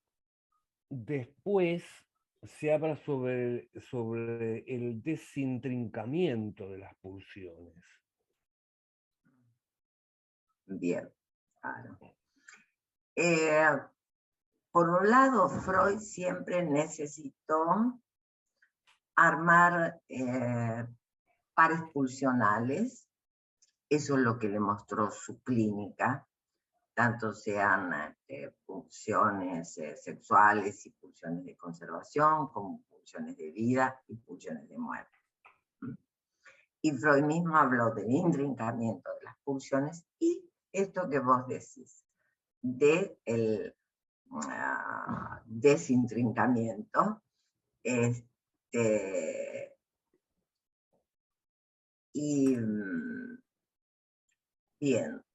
después se habla sobre el desintrincamiento de las pulsiones. Bien, claro. Por un lado, Freud siempre necesitó armar pares pulsionales. Eso es lo que le mostró su clínica, tanto sean pulsiones sexuales y pulsiones de conservación, como pulsiones de vida y pulsiones de muerte. Y Freud mismo habló del intrincamiento de las pulsiones y esto que vos decís, del desintrincamiento. Y bien,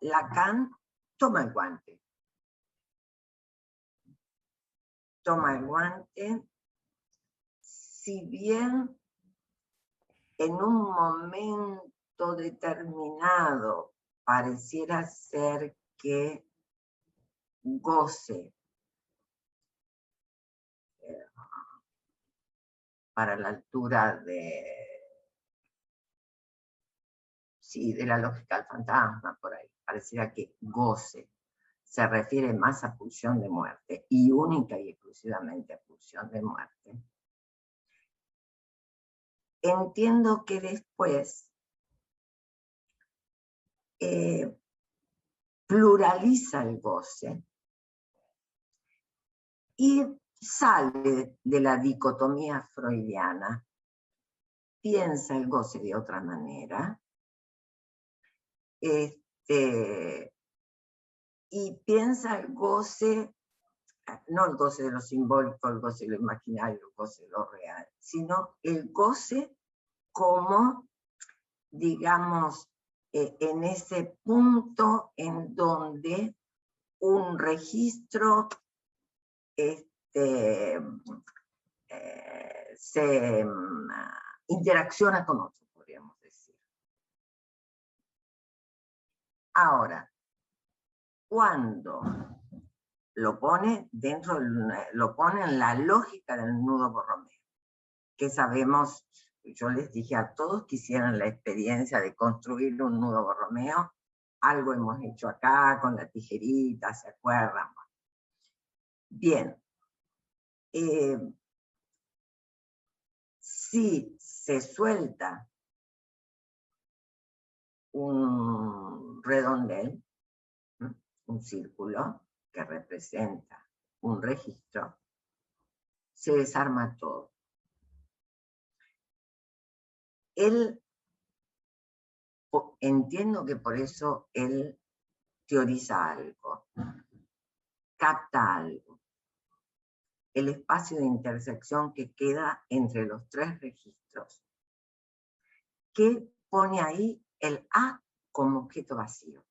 Lacan toma el guante. Toma el guante, si bien en un momento determinado pareciera ser que goce para la altura de la lógica del fantasma, por ahí, pareciera que goce se refiere más a pulsión de muerte y única y exclusivamente a pulsión de muerte, entiendo que después pluraliza el goce y sale de la dicotomía freudiana, piensa el goce de otra manera, y piensa el goce, no el goce de lo simbólico, el goce de lo imaginario, el goce de lo real, sino el goce como, digamos, en ese punto en donde un registro se interacciona con otro, podríamos decir. Ahora, cuando lo pone lo pone en la lógica del nudo borromeo, que sabemos, yo les dije a todos que hicieran la experiencia de construir un nudo borromeo, algo hemos hecho acá con la tijerita, ¿se acuerdan? Bien. Si se suelta un redondel, un círculo que representa un registro, se desarma todo. Entiendo que por eso él teoriza algo, capta algo. El espacio de intersección que queda entre los tres registros, que pone ahí el A como objeto vacío,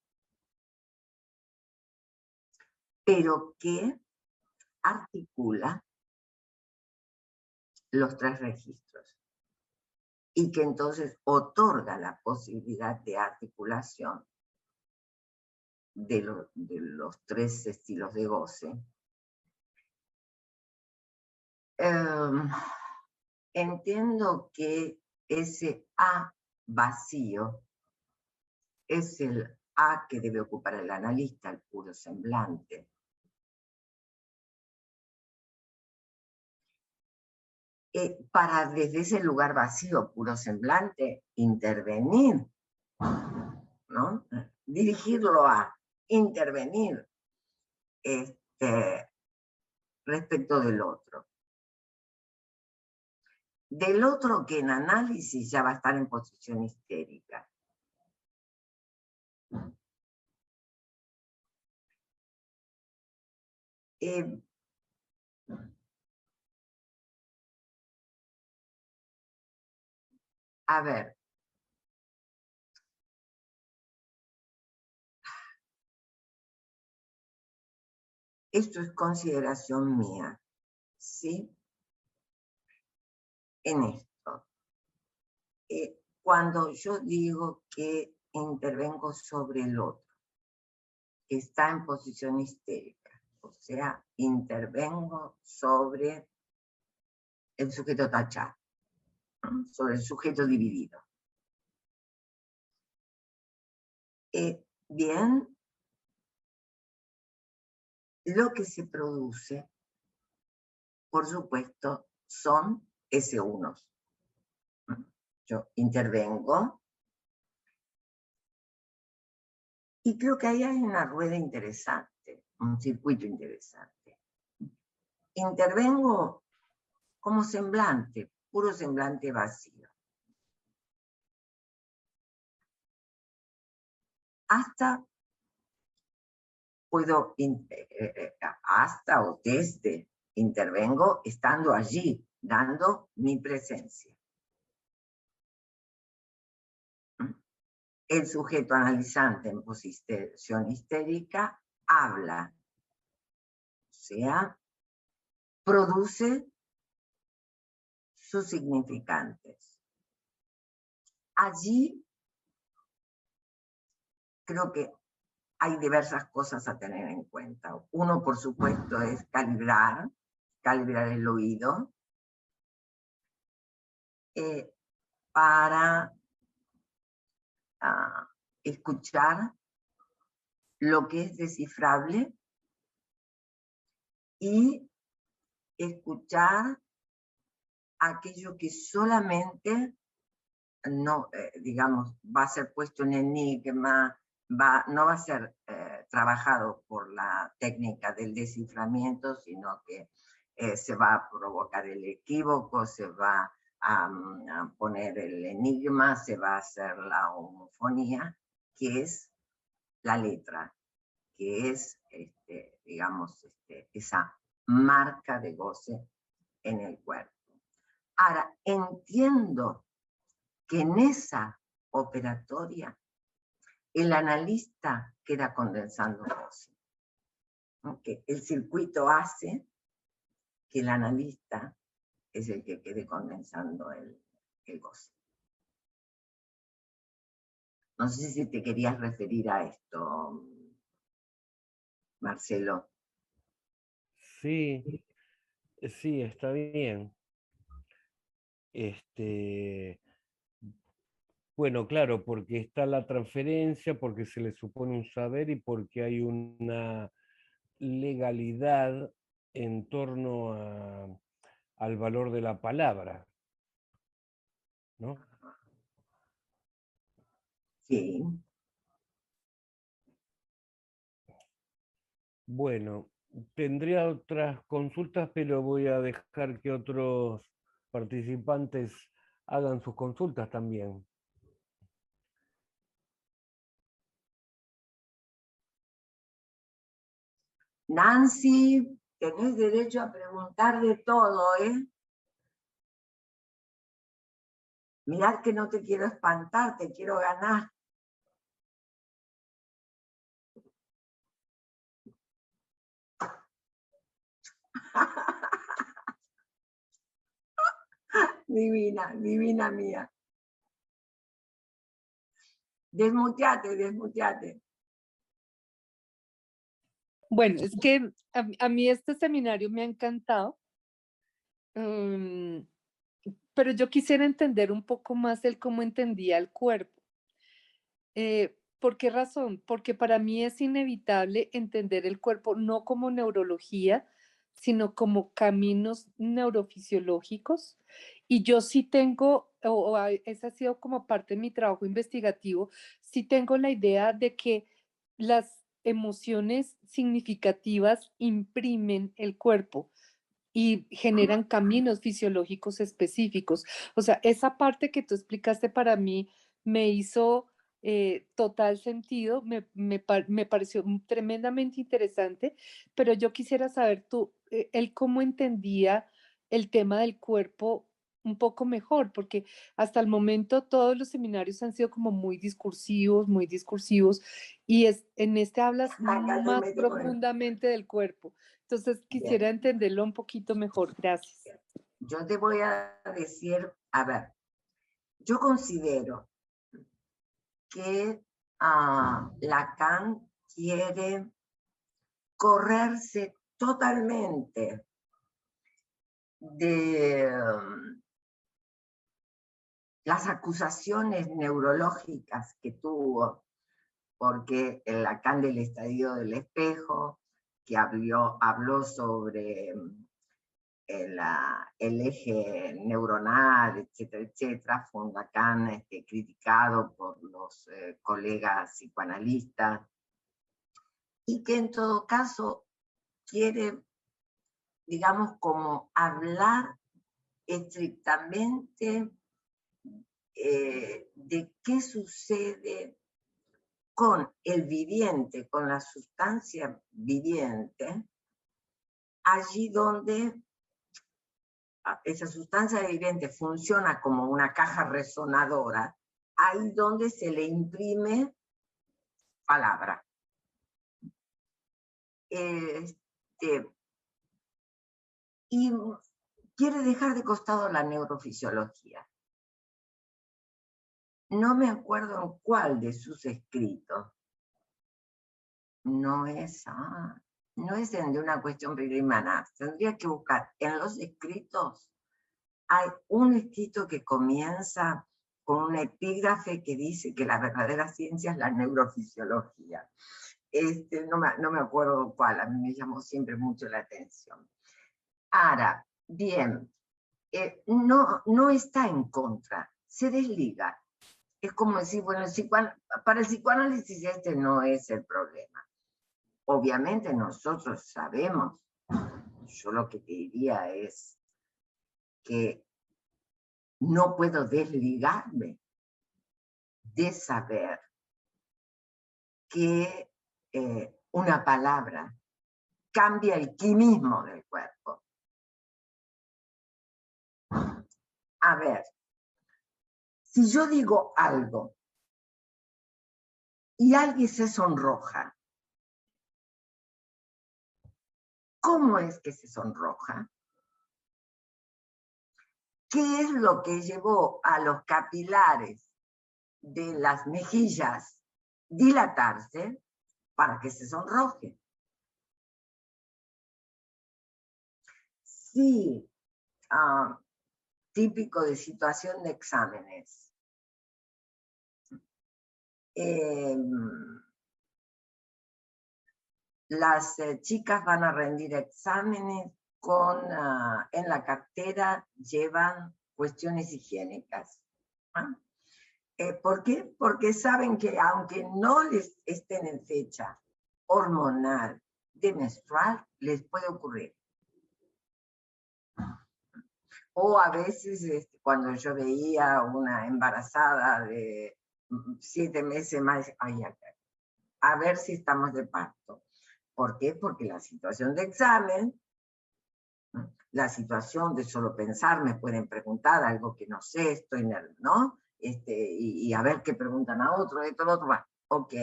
pero que articula los tres registros y que entonces otorga la posibilidad de articulación de los tres estilos de goce. Entiendo que ese A vacío es el A que debe ocupar el analista, el puro semblante. Para desde ese lugar vacío, puro semblante, intervenir, ¿no? Dirigirlo a intervenir respecto del otro. Del otro que en análisis ya va a estar en posición histérica. A ver, esto es consideración mía, ¿sí? En esto. Cuando yo digo que intervengo sobre el otro, que está en posición histérica, o sea, intervengo sobre el sujeto tachado, ¿no? Sobre el sujeto dividido. Bien, lo que se produce, por supuesto, son S1. Yo intervengo y creo que ahí hay una rueda interesante, un circuito interesante. Intervengo como semblante, puro semblante vacío. Hasta puedo, hasta o desde, intervengo estando allí, dando mi presencia. El sujeto analizante en posición histérica habla, o sea, produce sus significantes. Allí creo que hay diversas cosas a tener en cuenta. Uno, por supuesto, es calibrar el oído para escuchar lo que es descifrable y escuchar aquello que solamente no, digamos, va a ser puesto en enigma, no va a ser trabajado por la técnica del desciframiento, sino que se va a provocar el equívoco, se va a poner el enigma, se va a hacer la homofonía, que es la letra, que es, digamos, esa marca de goce en el cuerpo. Ahora, entiendo que en esa operatoria el analista queda condensando goce. Que el circuito hace que el analista es el que quede condensando el goce. No sé si te querías referir a esto, Marcelo. Sí, sí, está bien. Bueno, claro, porque está la transferencia, porque se le supone un saber y porque hay una legalidad en torno al valor de la palabra, ¿no? Sí. Bueno, tendría otras consultas, pero voy a dejar que otros participantes hagan sus consultas también. Nancy, tenés derecho a preguntar de todo, ¿eh? Mirad que no te quiero espantar, te quiero ganar. Divina, divina mía. Desmuteate, desmuteate. Bueno, es que a mí este seminario me ha encantado, pero yo quisiera entender un poco más el cómo entendía el cuerpo. ¿Por qué razón? Porque para mí es inevitable entender el cuerpo no como neurología, sino como caminos neurofisiológicos. Y yo sí tengo, esa ha sido como parte de mi trabajo investigativo, sí tengo la idea de que las emociones significativas imprimen el cuerpo y generan caminos fisiológicos específicos. O sea, esa parte que tú explicaste para mí me hizo total sentido, me pareció tremendamente interesante, pero yo quisiera saber tú, él cómo entendía el tema del cuerpo un poco mejor, porque hasta el momento todos los seminarios han sido como muy discursivos, y en este hablas más profundamente del cuerpo. Entonces quisiera Bien. entenderlo un poquito mejor. Gracias. Yo te voy a decir, a ver, yo considero que Lacan quiere correrse totalmente de las acusaciones neurológicas que tuvo, porque el Lacan del estadio del espejo, que habló sobre el eje neuronal, etcétera, etcétera, fue un Lacan criticado por los colegas psicoanalistas, y que en todo caso quiere, digamos, como hablar estrictamente de qué sucede con el viviente, con la sustancia viviente, allí donde esa sustancia viviente funciona como una caja resonadora, ahí donde se le imprime palabra. Y quiere dejar de costado la neurofisiología. No me acuerdo en cuál de sus escritos. No es de una cuestión peregrinana. Tendría que buscar. En los escritos hay un escrito que comienza con una epígrafe que dice que la verdadera ciencia es la neurofisiología. no me acuerdo cuál, a mí me llamó siempre mucho la atención. Ahora, bien, no está en contra, se desliga. Es como decir, bueno, para el psicoanálisis este no es el problema. Obviamente nosotros sabemos, yo lo que te diría es que no puedo desligarme de saber que una palabra cambia el quimismo del cuerpo. A ver, si yo digo algo y alguien se sonroja, ¿cómo es que se sonroja? ¿Qué es lo que llevó a los capilares de las mejillas dilatarse para que se sonroje? Sí, típico de situación de exámenes. Las chicas van a rendir exámenes en la cartera llevan cuestiones higiénicas. ¿Por qué? Porque saben que aunque no les estén en fecha hormonal de menstrual, les puede ocurrir. O a veces cuando yo veía una embarazada de 7 meses más, a ver si estamos de parto. ¿Por qué? Porque la situación de examen, la situación de solo pensar, me pueden preguntar algo que no sé, estoy nervioso, ¿no? Y a ver qué preguntan a otro, esto, lo otro, va. Ok.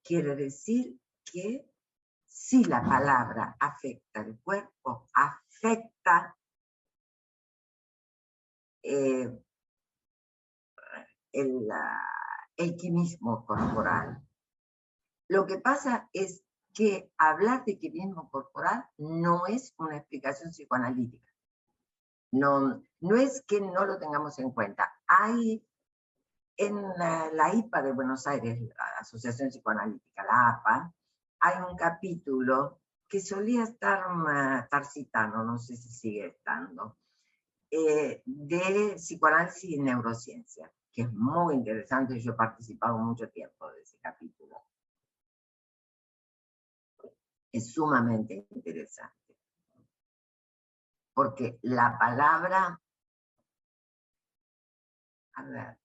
Quiere decir que si la palabra afecta el cuerpo, afecta el quimismo corporal. Lo que pasa es que hablar de quimismo corporal no es una explicación psicoanalítica. No es que no lo tengamos en cuenta. Hay en la IPA de Buenos Aires, la Asociación Psicoanalítica, la APA, hay un capítulo que solía estar Tarsitano, no sé si sigue estando, de psicoanálisis y neurociencia, que es muy interesante y yo he participado mucho tiempo de ese capítulo. Es sumamente interesante. Porque la palabra, a ver,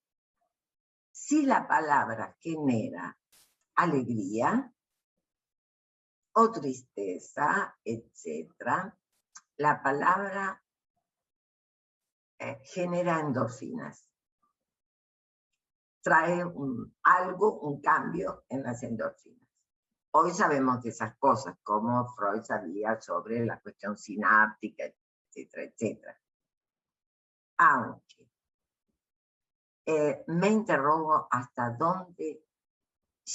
si la palabra genera alegría o tristeza, etc., la palabra genera endorfinas. Trae un cambio en las endorfinas. Hoy sabemos de esas cosas, como Freud sabía sobre la cuestión sináptica, etcétera, etcétera. Aunque me interrogo hasta dónde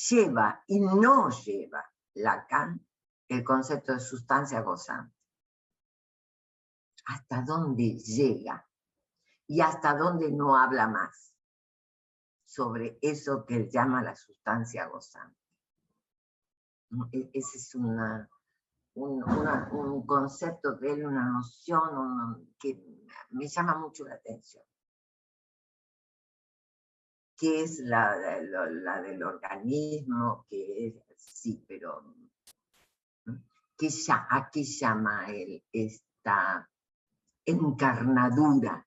lleva y no lleva Lacan el concepto de sustancia gozante. Hasta dónde llega y hasta dónde no habla más sobre eso que él llama la sustancia gozante. Ese es un concepto de él, una noción que me llama mucho la atención. ¿Qué es la del organismo? Que es, sí, pero ¿a qué llama él esta encarnadura?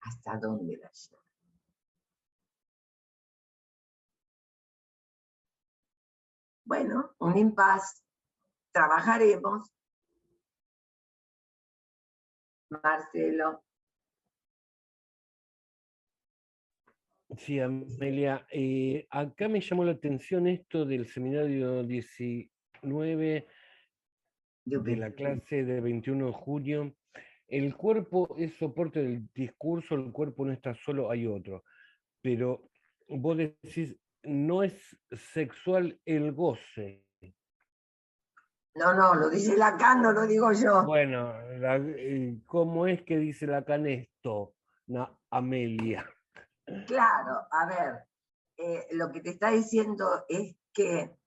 ¿Hasta dónde la lleva? Bueno, un impasse. Trabajaremos. Marcelo. Sí, Amelia, acá me llamó la atención esto del seminario 19 de la clase de 21 de junio. El cuerpo es soporte del discurso, el cuerpo no está solo, hay otro. Pero vos decís, no es sexual el goce. No, lo dice Lacan, no lo digo yo. Bueno, ¿cómo es que dice Lacan esto, Amelia? Claro, a ver, lo que te está diciendo es que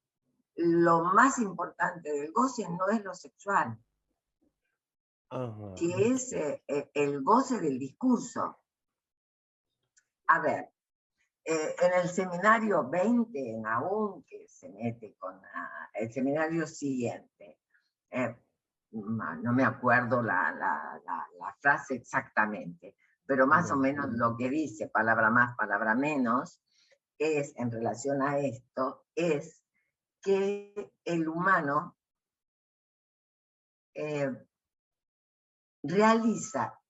lo más importante del goce no es lo sexual, Ajá. que es el goce del discurso. A ver, en el seminario 20, en Aún, que se mete con el seminario siguiente, no me acuerdo la frase exactamente, pero más o menos lo que dice, palabra más, palabra menos, es, en relación a esto, es que el humano realiza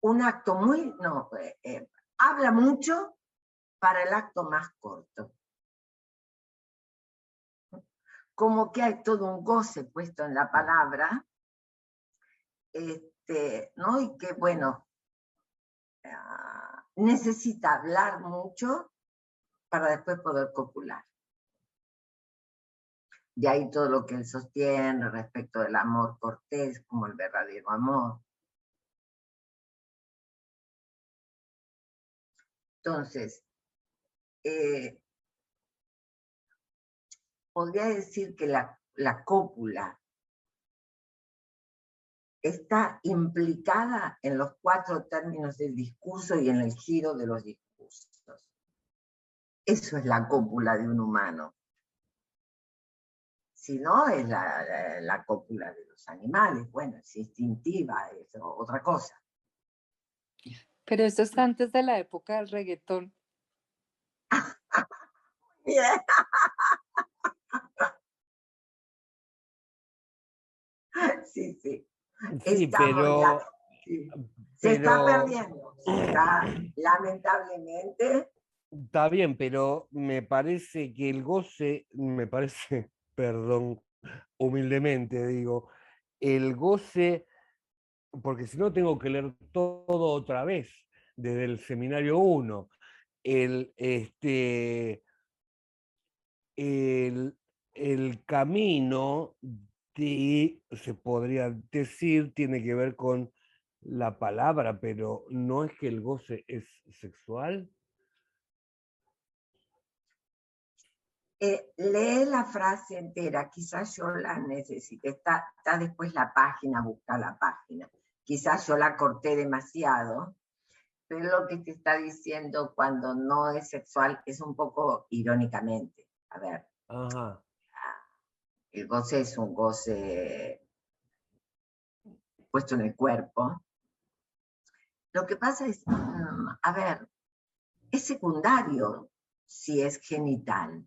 un acto muy, no, habla mucho para el acto más corto. Como que hay todo un goce puesto en la palabra, ¿no? Y que, bueno, necesita hablar mucho para después poder copular. De ahí todo lo que él sostiene respecto del amor cortés como el verdadero amor. Entonces, podría decir que la cópula está implicada en los 4 términos del discurso y en el giro de los discursos. Eso es la cópula de un humano. Si no, es la cópula de los animales. Bueno, es instintiva, es otra cosa. Pero eso es antes de la época del reggaetón. Bien. Sí, sí. Sí, Estamos ya. Sí. Se está perdiendo. Lamentablemente. Está bien, pero me parece que el goce, me parece, perdón, humildemente digo, el goce, porque si no tengo que leer todo otra vez, desde el seminario 1, el, el, el camino se podría decir, tiene que ver con la palabra, pero no es que el goce es sexual. Lee la frase entera, quizás yo la necesite, está después la página, busca la página. Quizás yo la corté demasiado, pero lo que te está diciendo cuando no es sexual es un poco irónicamente. A ver, Ajá. el goce es un goce puesto en el cuerpo. Lo que pasa es, a ver, es secundario si es genital.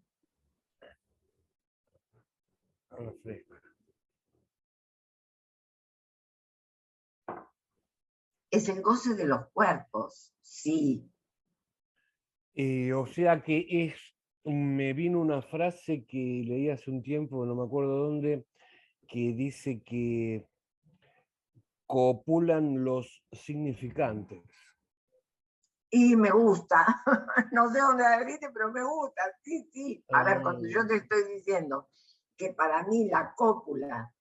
Es el goce de los cuerpos, sí. O sea que me vino una frase que leí hace un tiempo, no me acuerdo dónde, que dice que copulan los significantes. Y me gusta, no sé dónde la viste, pero me gusta, sí, sí. A ver, cuando yo te estoy diciendo que para mí la cópula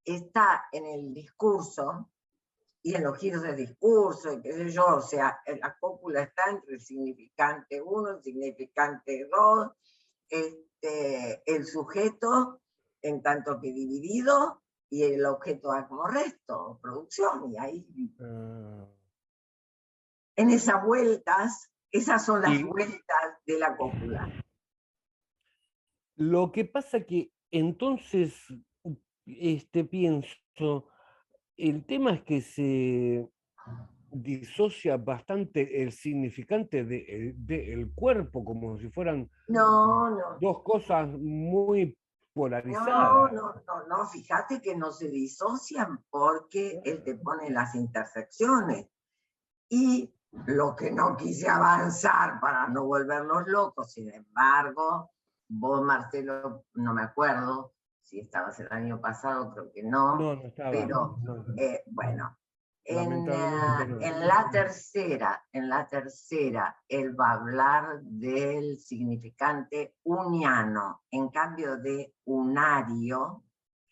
está en el discurso y en los giros de discurso, y qué sé yo, o sea, la cópula está entre el significante 1, el significante 2, el sujeto en tanto que dividido y el objeto A como resto, producción, y ahí en esas vueltas, esas son las vueltas de la cópula. Lo que pasa que entonces pienso, el tema es que se disocia bastante el significante del cuerpo, como si fueran dos cosas muy polarizadas. No, fíjate que no se disocian porque él te pone las intersecciones. Y lo que no quise avanzar para no volvernos locos, sin embargo, vos, Marcelo, no me acuerdo si estabas el año pasado, creo que no, no estaba, pero no. bueno, Lamentablemente no. en la tercera, él va a hablar del significante uniano, en cambio de unario,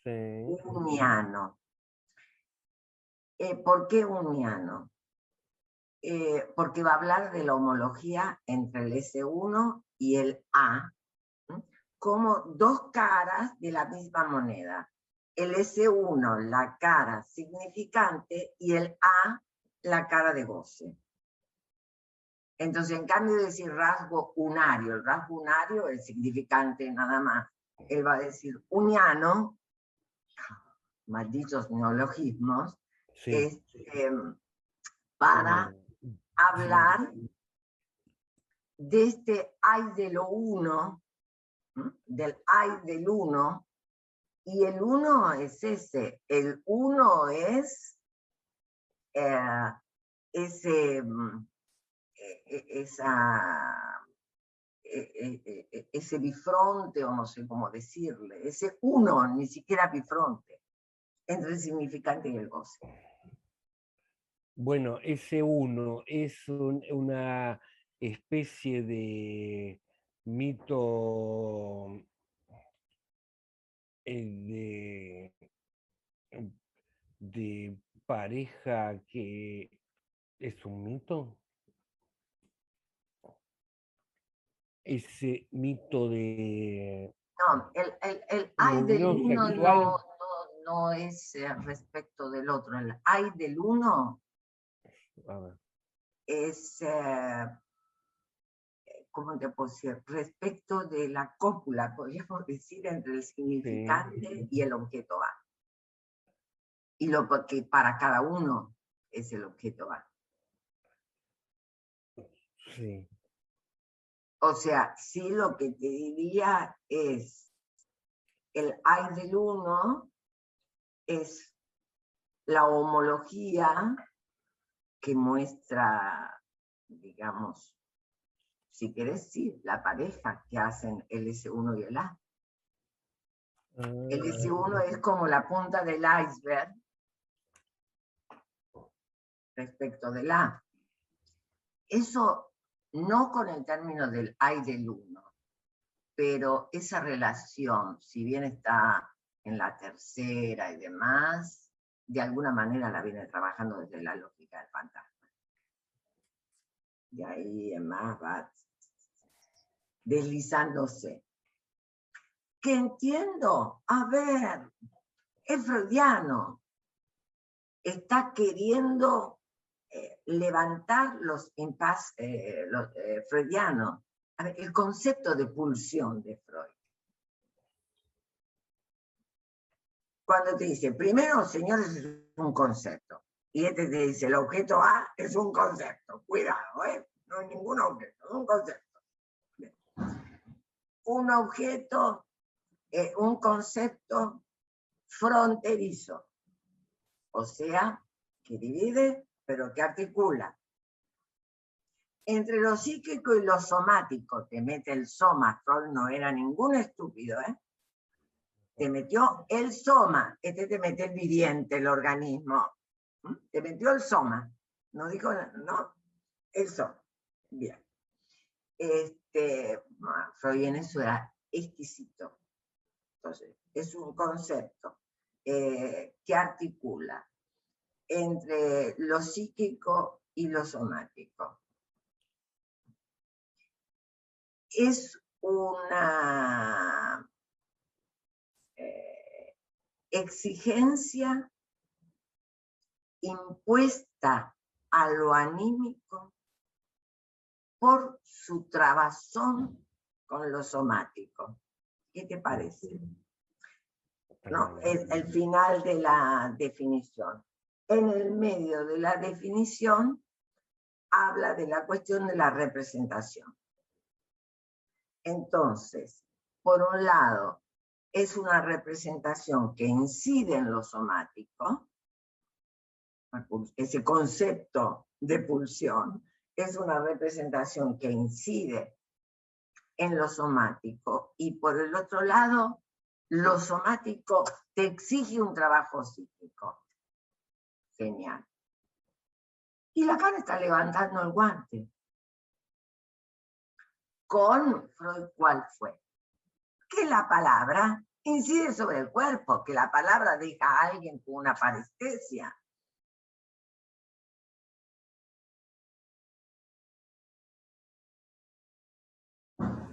Sí. uniano. ¿Por qué uniano? porque va a hablar de la homología entre el S1 y el A, como dos caras de la misma moneda. El S1, la cara significante, y el A, la cara de goce. Entonces, en cambio de decir rasgo unario, el rasgo unario, el significante nada más, él va a decir uniano, malditos neologismos, Sí. para hablar de este ay de lo uno, del ay del uno, y el uno es ese, el uno es ese bifronte, o no sé cómo decirle, ese uno, ni siquiera bifronte, entre el significante y el goce. Bueno, ese uno es una especie de mito de pareja que es un mito. Ese mito de No, el ay del unión uno sexual. no es respecto del otro. El ay del uno A ver, es, ¿cómo te puedo decir? Respecto de la cópula, podríamos decir, entre el significante y el objeto A. Y lo que para cada uno es el objeto A. sí. O sea, sí, lo que te diría es, el ay del uno es la homología que muestra, digamos, si querés, sí, la pareja que hacen el S1 y el A. El S1 es como la punta del iceberg respecto del A. Eso no con el término del ay del uno, pero esa relación, si bien está en la tercera y demás, de alguna manera la viene trabajando desde la lógica del fantasma. Y ahí en más va deslizándose. ¿Qué entiendo? A ver, es freudiano. Está queriendo levantar los impases freudianos. A ver, el concepto de pulsión de Freud. Cuando te dice, primero, señores, es un concepto. Y este te dice, el objeto A es un concepto. Cuidado, no es ningún objeto, es un concepto. Bien. Un objeto, un concepto fronterizo. O sea, que divide, pero que articula. Entre lo psíquico y lo somático, te mete el soma. Freud no era ningún estúpido, Te metió el soma, te mete el viviente, el organismo. Te metió el soma. No dijo, no, el soma. Bien. Freud en eso era exquisito. Entonces, es un concepto que articula entre lo psíquico y lo somático. Es una exigencia impuesta a lo anímico por su trabazón con lo somático. ¿Qué te parece? No, es el final de la definición. En el medio de la definición habla de la cuestión de la representación. Entonces, por un lado, es una representación que incide en lo somático, ese concepto de pulsión es una representación que incide en lo somático, y por el otro lado, lo somático te exige un trabajo psíquico. Genial. Y Lacan está levantando el guante. Con Freud, ¿cuál fue? Que la palabra incide sobre el cuerpo, que la palabra deja a alguien con una parestesia.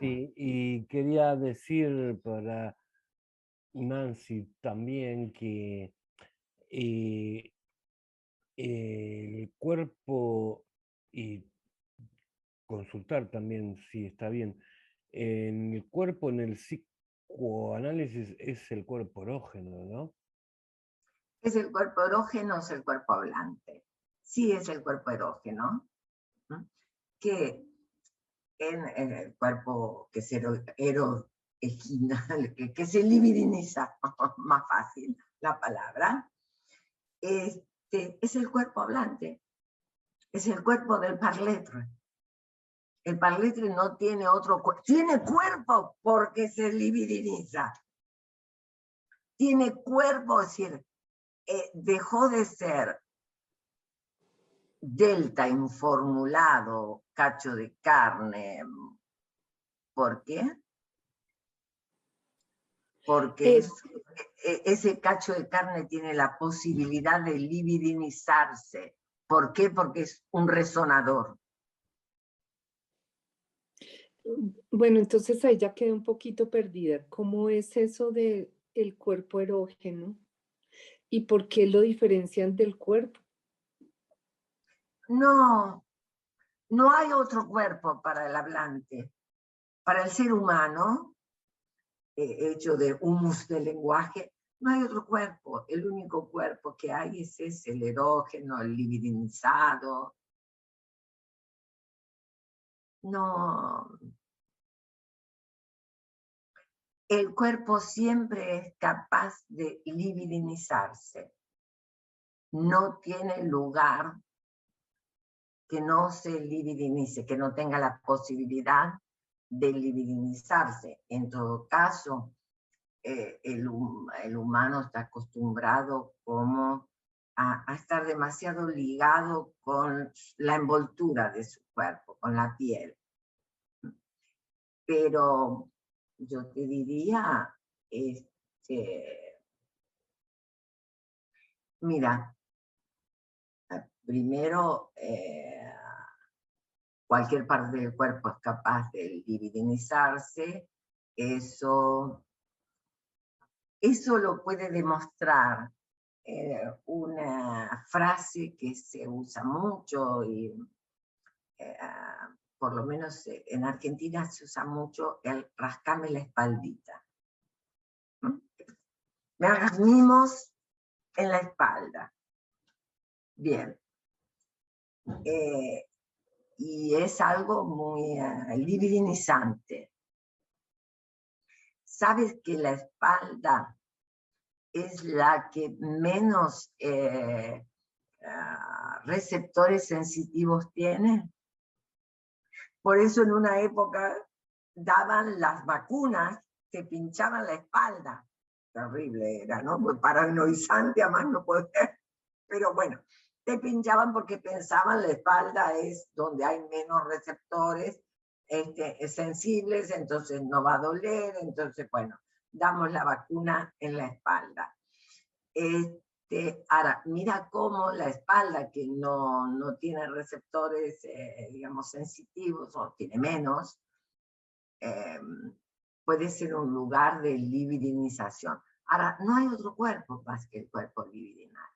Sí, y quería decir para Nancy también que eh, el cuerpo, y consultar también si está bien, en el cuerpo, en el psicoanálisis es el cuerpo erógeno, ¿no? ¿Es el cuerpo erógeno o es el cuerpo hablante? Sí, es el cuerpo erógeno, ¿no? Que en el cuerpo que es que se libidiniza, más fácil la palabra, es el cuerpo hablante, es el cuerpo del parletre. El parletre no tiene otro cuerpo, tiene cuerpo porque se libidiniza. Tiene cuerpo, es decir, dejó de ser delta informulado, cacho de carne. ¿Por qué? Porque ese cacho de carne tiene la posibilidad de libidinizarse. ¿Por qué? Porque es un resonador. Bueno, entonces ahí ya quedé un poquito perdida. ¿Cómo es eso de el cuerpo erógeno? ¿Y por qué lo diferencian del cuerpo? No, no hay otro cuerpo para el hablante. Para el ser humano, hecho de humus del lenguaje, no hay otro cuerpo. El único cuerpo que hay es ese, el erógeno, el libidinizado. No. El cuerpo siempre es capaz de libidinizarse. No tiene lugar que no se libidinice, que no tenga la posibilidad de libidinizarse. En todo caso, el humano está acostumbrado como a estar demasiado ligado con la envoltura de su cuerpo, con la piel. Pero yo te diría, mira, primero, cualquier parte del cuerpo es capaz de libidinizarse. Eso lo puede demostrar una frase que se usa mucho y por lo menos en Argentina se usa mucho el rascame la espaldita. Me hagas mimos en la espalda. Bien. Y es algo muy libidinizante. ¿Sabes que la espalda es la que menos receptores sensitivos tiene? Por eso en una época daban las vacunas que pinchaban la espalda. Terrible era, ¿no? Pues paranoizante a más no poder. Pero bueno, te pinchaban porque pensaban la espalda es donde hay menos receptores sensibles, entonces no va a doler, entonces bueno, damos la vacuna en la espalda. Ahora, mira cómo la espalda, que no tiene receptores, digamos, sensitivos, o tiene menos, puede ser un lugar de libidinización. Ahora, no hay otro cuerpo más que el cuerpo libidinal.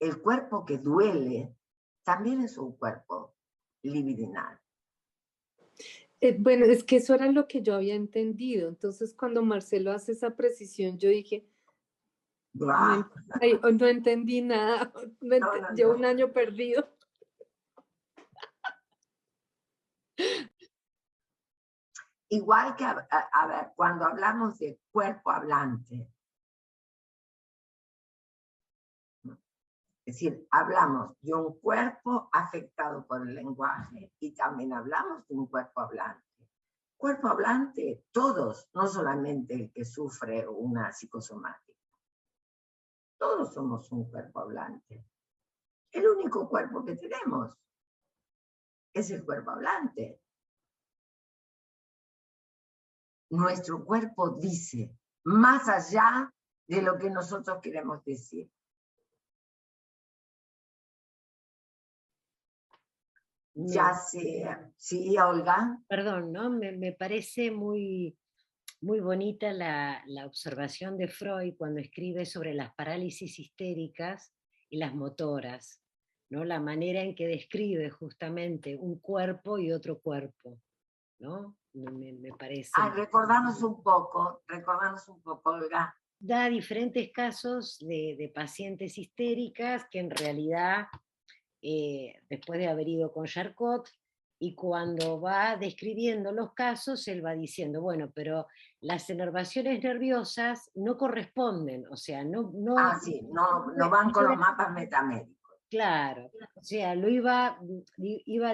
El cuerpo que duele también es un cuerpo libidinal. Bueno, es que eso era lo que yo había entendido. Entonces, cuando Marcelo hace esa precisión, yo dije, no entendí nada, llevo un año perdido. Igual que, a ver, cuando hablamos de cuerpo hablante, es decir, hablamos de un cuerpo afectado por el lenguaje y también hablamos de un cuerpo hablante. Cuerpo hablante, todos, no solamente el que sufre una psicosomática. Todos somos un cuerpo hablante. El único cuerpo que tenemos es el cuerpo hablante. Nuestro cuerpo dice más allá de lo que nosotros queremos decir. ya sea, sí, Olga. Perdón, ¿no? Me parece muy, muy bonita la observación de Freud cuando escribe sobre las parálisis histéricas y las motoras, ¿no? La manera en que describe justamente un cuerpo y otro cuerpo, ¿no? Me parece. Recordarnos un poco, Olga. Da diferentes casos de pacientes histéricas que en realidad, después de haber ido con Charcot, y cuando va describiendo los casos, él va diciendo, bueno, pero las inervaciones nerviosas no corresponden, o sea, no sí, no van con los mapas metamédicos. Claro, o sea, lo iba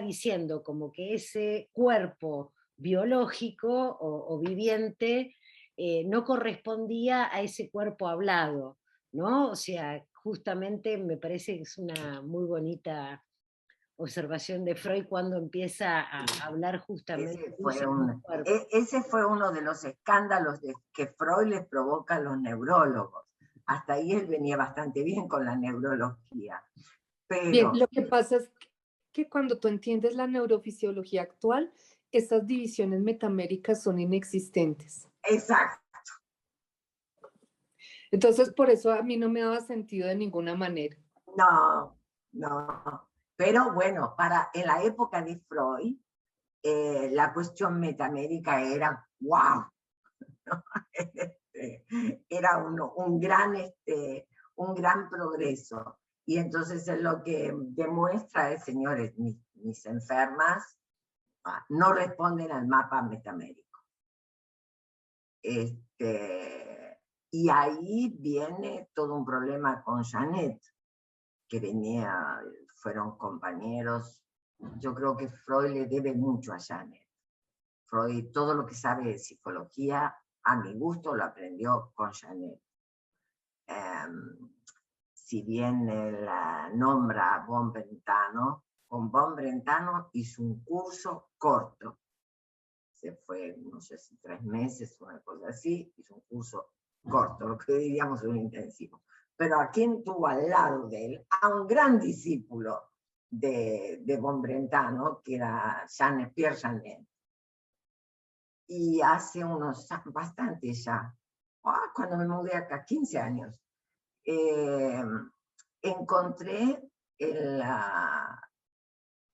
diciendo como que ese cuerpo biológico o viviente no correspondía a ese cuerpo hablado, ¿no? O sea, justamente me parece que es una muy bonita observación de Freud cuando empieza a hablar justamente ese fue uno de los escándalos que Freud les provoca a los neurólogos. Hasta ahí él venía bastante bien con la neurología. Pero, bien, lo que pasa es que cuando tú entiendes la neurofisiología actual, estas divisiones metaméricas son inexistentes. Exacto. Entonces, por eso a mí no me daba sentido de ninguna manera. No. Pero bueno, en la época de Freud, la cuestión metamérica era wow. ¿No? Era un gran progreso. Y entonces lo que demuestra es, señores, mis enfermas no responden al mapa metamérico. Y ahí viene todo un problema con Janet, que fueron compañeros. Yo creo que Freud le debe mucho a Janet. Freud, todo lo que sabe de psicología, a mi gusto, lo aprendió con Janet. Si bien él nombra a Von Brentano, con Von Brentano hizo un curso corto. Se fue, no sé si 3 meses, una cosa así, hizo un curso corto, lo que diríamos un intensivo. Pero a quien tuvo al lado de él, a un gran discípulo de Von Brentano, que era Pierre Janet. Y hace bastante ya, cuando me mudé acá, 15 años, encontré el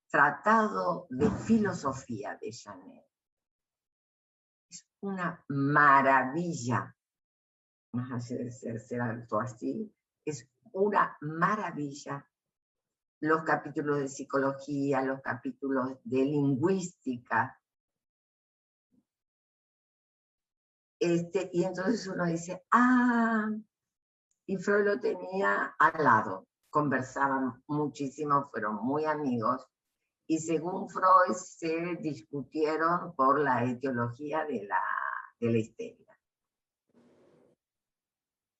Tratado de Filosofía de Janet. Es una maravilla, más allá de ser alto así, es una maravilla. Los capítulos de psicología, los capítulos de lingüística. Y entonces uno dice, y Freud lo tenía al lado, conversaban muchísimo, fueron muy amigos, y según Freud se discutieron por la etiología de la histeria.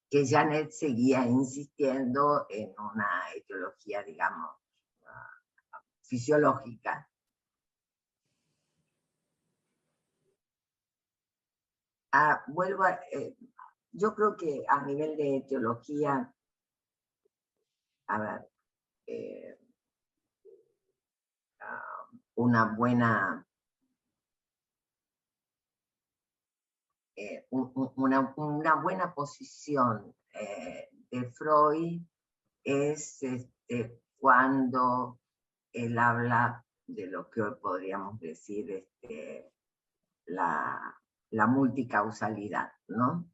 Que Janet seguía insistiendo en una etiología, digamos, fisiológica. Yo creo que a nivel de etiología, una buena posición de Freud es cuando él habla de lo que hoy podríamos decir la multicausalidad, ¿no?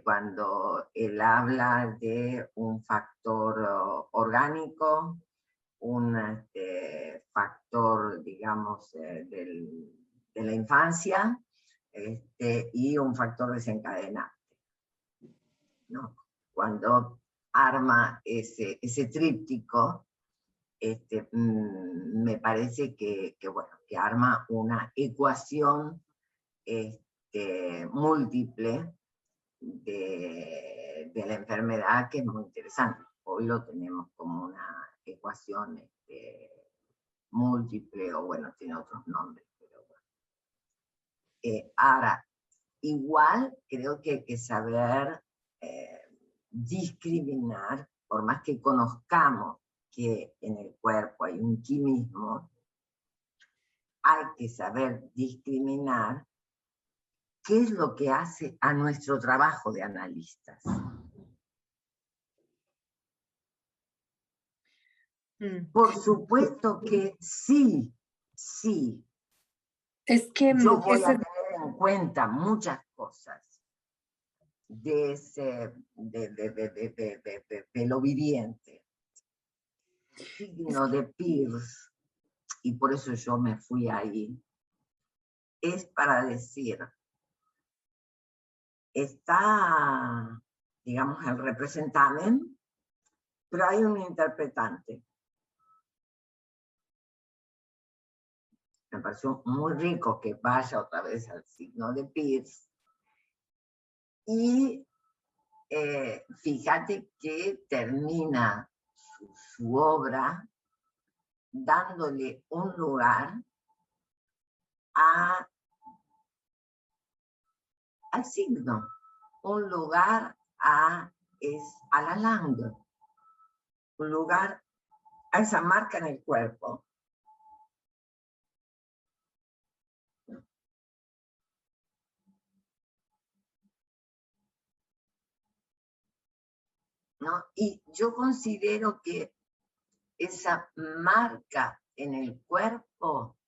Cuando él habla de un factor orgánico, un factor, digamos, de la infancia, y un factor desencadenante, ¿no? Cuando arma ese tríptico, me parece que arma una ecuación múltiple de la enfermedad que es muy interesante. Hoy lo tenemos como una ecuación múltiple, o bueno, tiene otros nombres, pero bueno. Ahora, igual creo que hay que saber discriminar, por más que conozcamos que en el cuerpo hay un quimismo, hay que saber discriminar qué es lo que hace a nuestro trabajo de analistas. Por supuesto que sí. Es que yo voy a tener en cuenta muchas cosas de lo viviente. El signo de Peirce, y por eso yo me fui ahí, es para decir, está, digamos, el representante, pero hay un interpretante. Me pareció muy rico que vaya otra vez al signo de Peirce. Y fíjate que termina su obra dándole un lugar al signo, un lugar a la langue, un lugar a esa marca en el cuerpo. ¿No? Y yo considero que esa marca en el cuerpo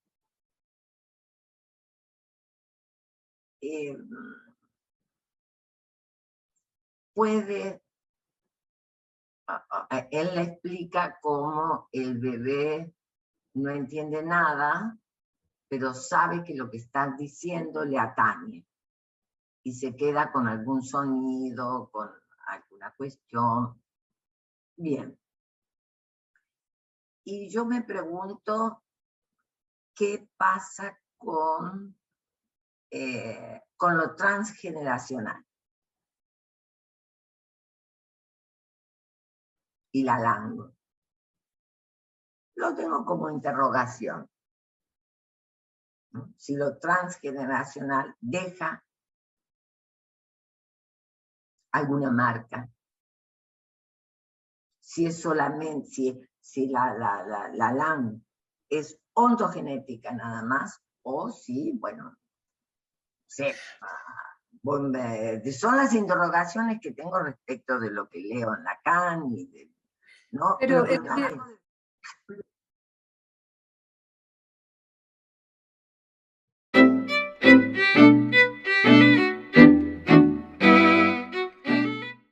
puede, él le explica cómo el bebé no entiende nada, pero sabe que lo que estás diciendo le atañe y se queda con algún sonido, con alguna cuestión. Bien. Y yo me pregunto qué pasa con lo transgeneracional y la langue. Lo tengo como interrogación. Si lo transgeneracional deja alguna marca. Si es solamente, si la langue es ontogenética nada más, o si, bueno, son las interrogaciones que tengo respecto de lo que leo en Lacan y de, ¿no? Pero